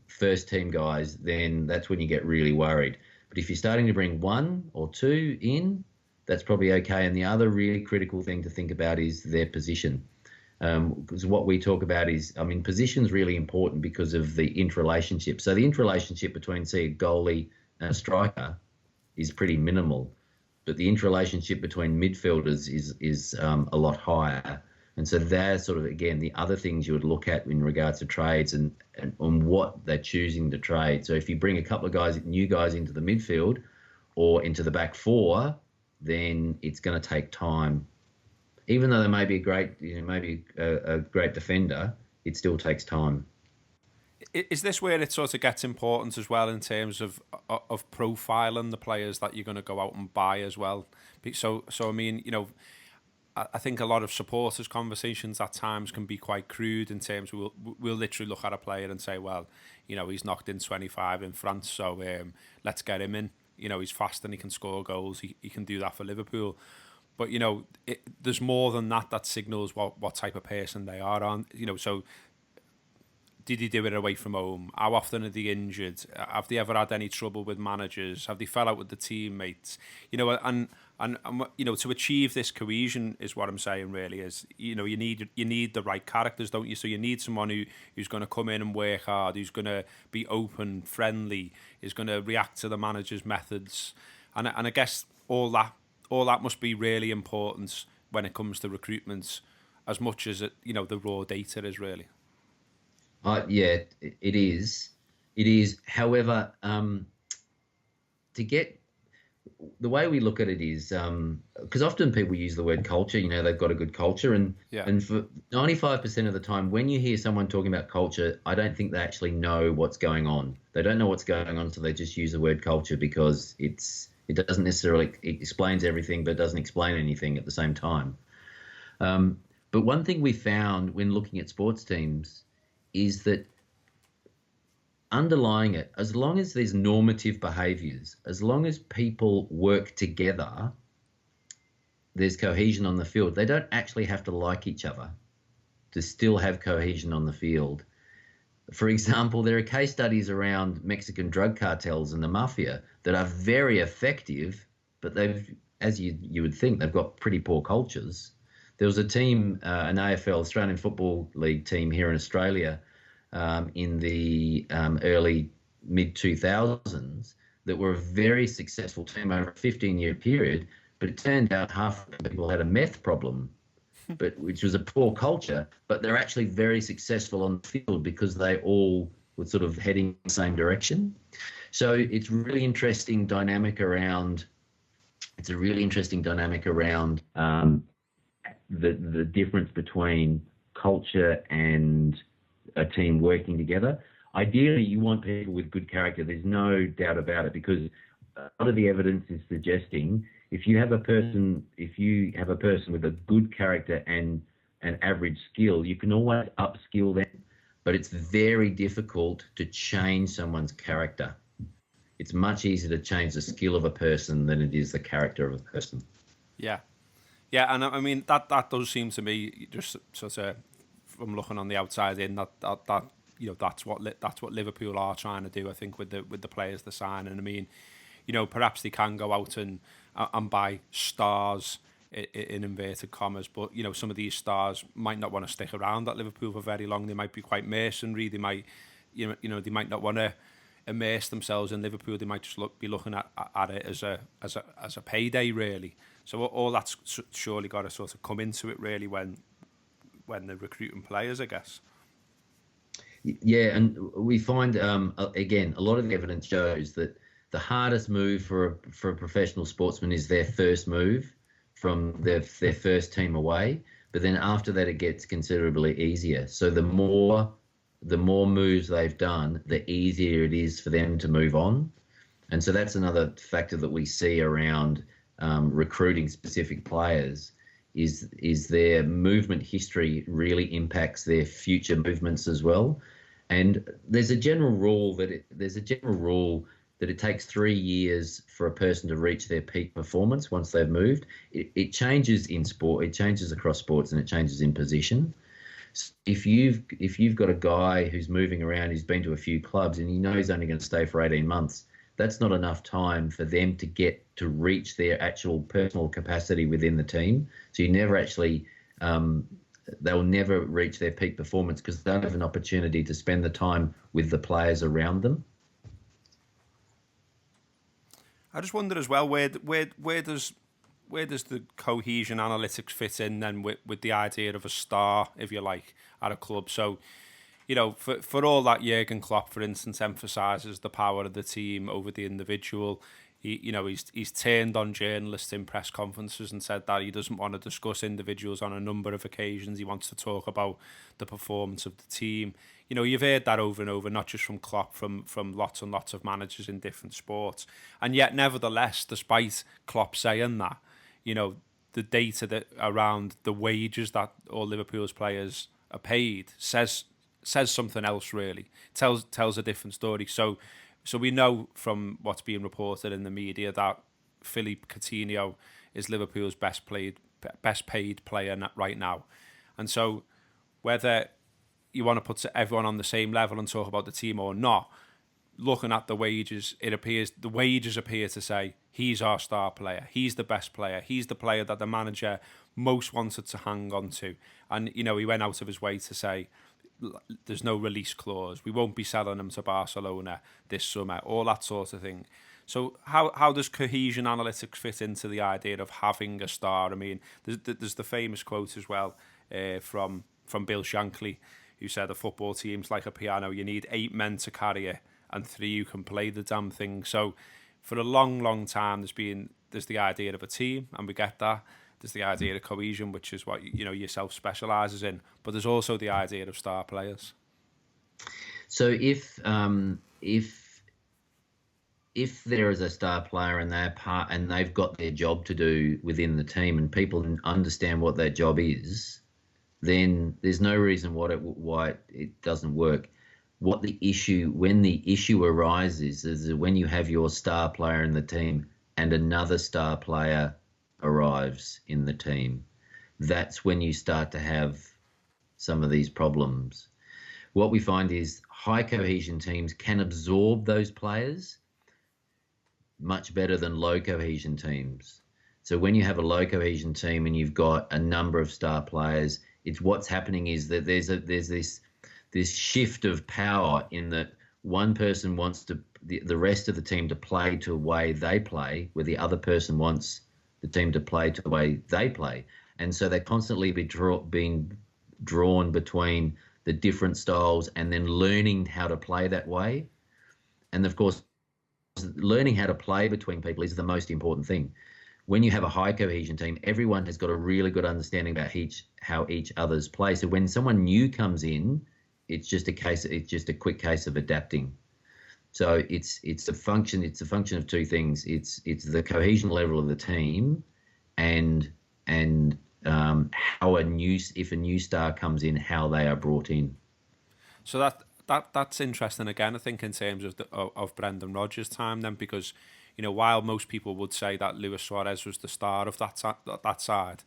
first team guys, then that's when you get really worried. But if you're starting to bring 1 or 2 in, that's probably okay. And the other really critical thing to think about is their position. Because what we talk about is, position's really important because of the interrelationship. So the interrelationship between, say, a goalie and a striker is pretty minimal, but the interrelationship between midfielders is a lot higher. And so they're sort of, again, the other things you would look at in regards to trades and on what they're choosing to trade. So if you bring a couple of new guys into the midfield or into the back four, then it's going to take time. Even though they may be a great defender, it still takes time. Is this where it sort of gets important as well in terms of profiling the players that you're going to go out and buy as well? So I think a lot of supporters' conversations at times can be quite crude in terms of we'll literally look at a player and say, well, he's knocked in 25 in France, so let's get him in. He's fast and he can score goals. He can do that for Liverpool. But, there's more than that signals what type of person they are on. So did he do it away from home? How often are they injured? Have they ever had any trouble with managers? Have they fell out with the teammates? And to achieve this cohesion is what I'm saying. Really, is you need the right characters, don't you? So you need someone who's going to come in and work hard, who's going to be open, friendly, is going to react to the manager's methods, and I guess all that must be really important when it comes to recruitment, as much as the raw data is really. Yeah, it is. It is. However, to get the way we look at it is because often people use the word culture. They've got a good culture, and for 95% of the time, when you hear someone talking about culture, I don't think they actually know what's going on. They don't know what's going on, so they just use the word culture because it doesn't necessarily it explains everything, but doesn't explain anything at the same time. But one thing we found when looking at sports teams is that underlying it, as long as there's normative behaviours, as long as people work together, there's cohesion on the field. They don't actually have to like each other to still have cohesion on the field. For example, there are case studies around Mexican drug cartels and the mafia that are very effective, but they've, as you would think, they've got pretty poor cultures. There was a team, an AFL, Australian Football League team here in Australia in the early mid-2000s that were a very successful team over a 15-year period, but it turned out half of the people had a meth problem, which was a poor culture, but they're actually very successful on the field because they all were sort of heading in the same direction. So it's really interesting dynamic around the difference between culture and a team working together. Ideally, you want people with good character. There's no doubt about it, because a lot of the evidence is suggesting if you have a person with a good character and an average skill, you can always upskill them, but it's very difficult to change someone's character. It's much easier to change the skill of a person than it is the character of a person. Yeah, and I mean that does seem to me, just sort of from looking on the outside in, that that's what Liverpool are trying to do. I think with the players they sign, and I mean, perhaps they can go out and buy stars in inverted commas, but some of these stars might not want to stick around at Liverpool for very long. They might be quite mercenary. They might they might not want to immerse themselves in Liverpool. They might just be looking at it as a payday, really. So all that's surely got to sort of come into it, really, when they're recruiting players, I guess. Yeah, and we find again, a lot of the evidence shows that the hardest move for a professional sportsman is their first move from their first team away, but then after that it gets considerably easier. So the more moves they've done, the easier it is for them to move on. And so that's another factor that we see around recruiting specific players is their movement history really impacts their future movements as well. And there's a general rule that it takes 3 years for a person to reach their peak performance once they've moved. It changes in sport, it changes across sports, and it changes in position. So if you've got a guy who's moving around, who's been to a few clubs, and he knows he's only going to stay for 18 months, that's not enough time for them to reach their actual personal capacity within the team. So you never actually, they'll never reach their peak performance because they don't have an opportunity to spend the time with the players around them. I just wonder as well, where does the cohesion analytics fit in then with the idea of a star, if you like, at a club? So, for all that, Jurgen Klopp, for instance, emphasises the power of the team over the individual. He's turned on journalists in press conferences and said that he doesn't want to discuss individuals on a number of occasions. He wants to talk about the performance of the team. You've heard that over and over, not just from Klopp, from lots and lots of managers in different sports. And yet, nevertheless, despite Klopp saying that, the data that around the wages that all Liverpool's players are paid says something else. Really tells a different story. So we know from what's being reported in the media that Philippe Coutinho is Liverpool's best paid player right now, and so whether you want to put everyone on the same level and talk about the team or not, looking at the wages, the wages appear to say he's our star player, he's the best player, he's the player that the manager most wanted to hang on to. And, he went out of his way to say there's no release clause, we won't be selling him to Barcelona this summer, all that sort of thing. So how does Cohesion analytics fit into the idea of having a star? I mean, there's the famous quote as well from Bill Shankly, who said a football team's like a piano. You need 8 men to carry it and 3 who can play the damn thing. So for a long, long time, there's the idea of a team, and we get that. There's the idea of cohesion, which is what yourself specialises in. But there's also the idea of star players. So if there is a star player and they've got their job to do within the team, and people understand what that job is, then there's no reason why it doesn't work. When the issue arises is when you have your star player in the team and another star player arrives in the team. That's when you start to have some of these problems. What we find is high cohesion teams can absorb those players much better than low cohesion teams. So when you have a low cohesion team and you've got a number of star players, what's happening is that there's this shift of power in that one person wants the rest of the team to play to the way they play, where the other person wants the team to play to the way they play. And so they're constantly being drawn between the different styles and then learning how to play that way. And of course, learning how to play between people is the most important thing. When you have a high cohesion team, everyone has got a really good understanding about how each other's play. So when someone new comes in, it's just a quick case of adapting. So it's a function of two things. It's the cohesion level of the team, and how if a new star comes in, how they are brought in. So that's interesting again, I think, in terms of Brendan Rodgers' time then, because while most people would say that Luis Suarez was the star of that side,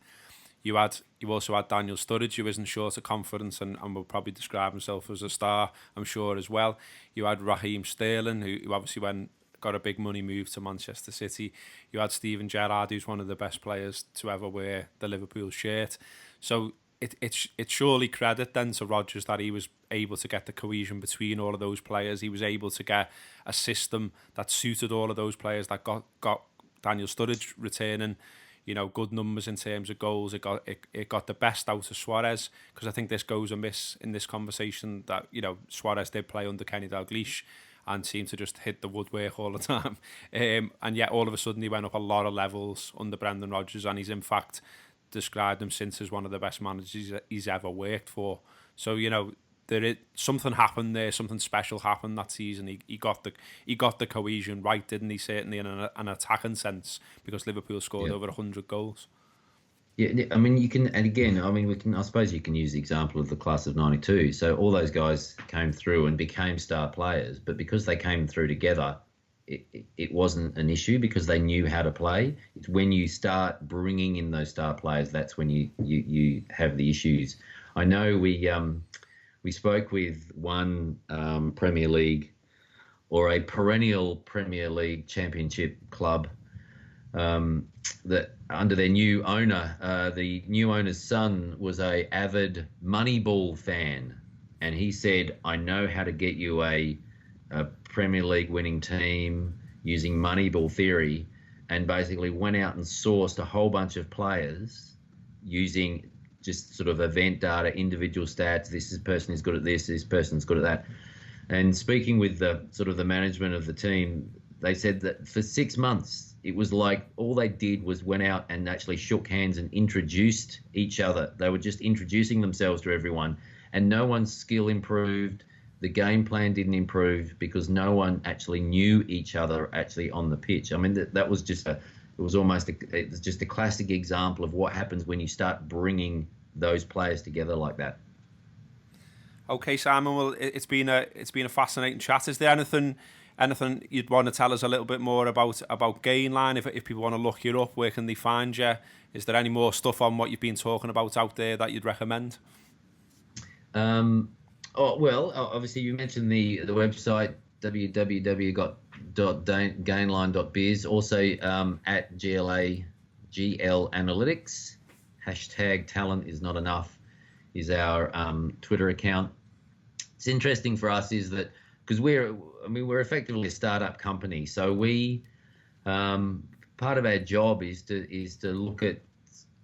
you also had Daniel Sturridge, who isn't short of confidence and will probably describe himself as a star, I'm sure, as well. You had Raheem Sterling, who obviously got a big money move to Manchester City. You had Steven Gerrard, who's one of the best players to ever wear the Liverpool shirt. So it's surely credit then to Rodgers that he was able to get the cohesion between all of those players. He was able to get a system that suited all of those players, that got Daniel Sturridge returning good numbers in terms of goals. It got the best out of Suarez, because I think this goes amiss in this conversation that Suarez did play under Kenny Dalglish and seemed to just hit the woodwork all the time, and yet all of a sudden he went up a lot of levels under Brendan Rodgers, and he's in fact described him since as one of the best managers he's ever worked for. So something happened there, something special happened that season. He got the cohesion right, didn't he? Certainly in an attacking sense, because Liverpool scored over 100 goals. Yeah, I mean, I suppose you can use the example of the class of '92. So all those guys came through and became star players, but because they came through together, it wasn't an issue because they knew how to play. It's when you start bringing in those star players, that's when you have the issues. I know we spoke with one Premier League or a perennial Premier League Championship club that under their new owner, the new owner's son was a avid Moneyball fan, and he said, "I know how to get you a Premier League winning team using Moneyball theory," and basically went out and sourced a whole bunch of players using just sort of event data, individual stats. This person is good at this person's good at that. And speaking with the sort of the management of the team, they said that for 6 months, it was like all they did was went out and actually shook hands and introduced each other. They were just introducing themselves to everyone, and no one's skill improved. The game plan didn't improve because no one actually knew each other actually on the pitch. I mean, that was just it was just a classic example of what happens when you start bringing those players together like that. Okay, Simon. Well, it's been a fascinating chat. Is there anything you'd want to tell us a little bit more about Gainline? If people want to look you up, where can they find you? Is there any more stuff on what you've been talking about out there that you'd recommend? Obviously you mentioned the website www.gainline.biz. Also at GL Analytics. #talent is not enough is our Twitter account. It's interesting for us is that because we're effectively a startup company, so we part of our job is to look at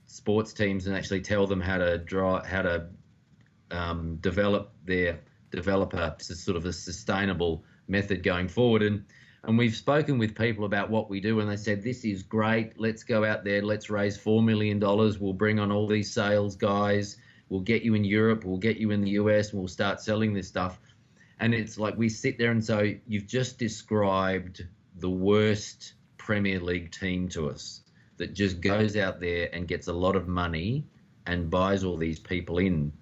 sports teams and actually tell them how to develop a sort of a sustainable method going forward. And we've spoken with people about what we do, and they said, this is great. Let's go out there. Let's raise $4 million. We'll bring on all these sales guys. We'll get you in Europe. We'll get you in the US. And we'll start selling this stuff. And it's like we sit there and say, you've just described the worst Premier League team to us that just goes out there and gets a lot of money and buys all these people in.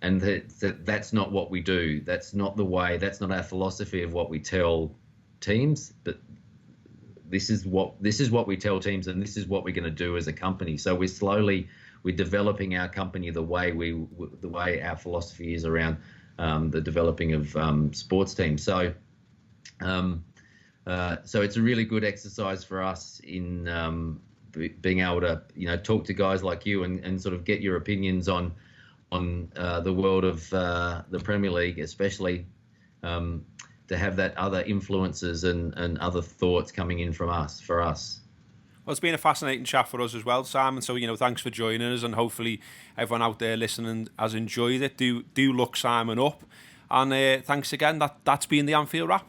And that's not what we do. That's not the way. That's not our philosophy of what we tell teams. But this is what we tell teams, and this is what we're going to do as a company. So we're developing our company the way our philosophy is around the developing of sports teams. So it's a really good exercise for us in being able to talk to guys like you and sort of get your opinions on the world of the Premier League, especially to have that other influences and other thoughts coming in for us. Well, it's been a fascinating chat for us as well, Simon. So, thanks for joining us, and hopefully everyone out there listening has enjoyed it. Do look Simon up, and thanks again. That's been the Anfield Wrap.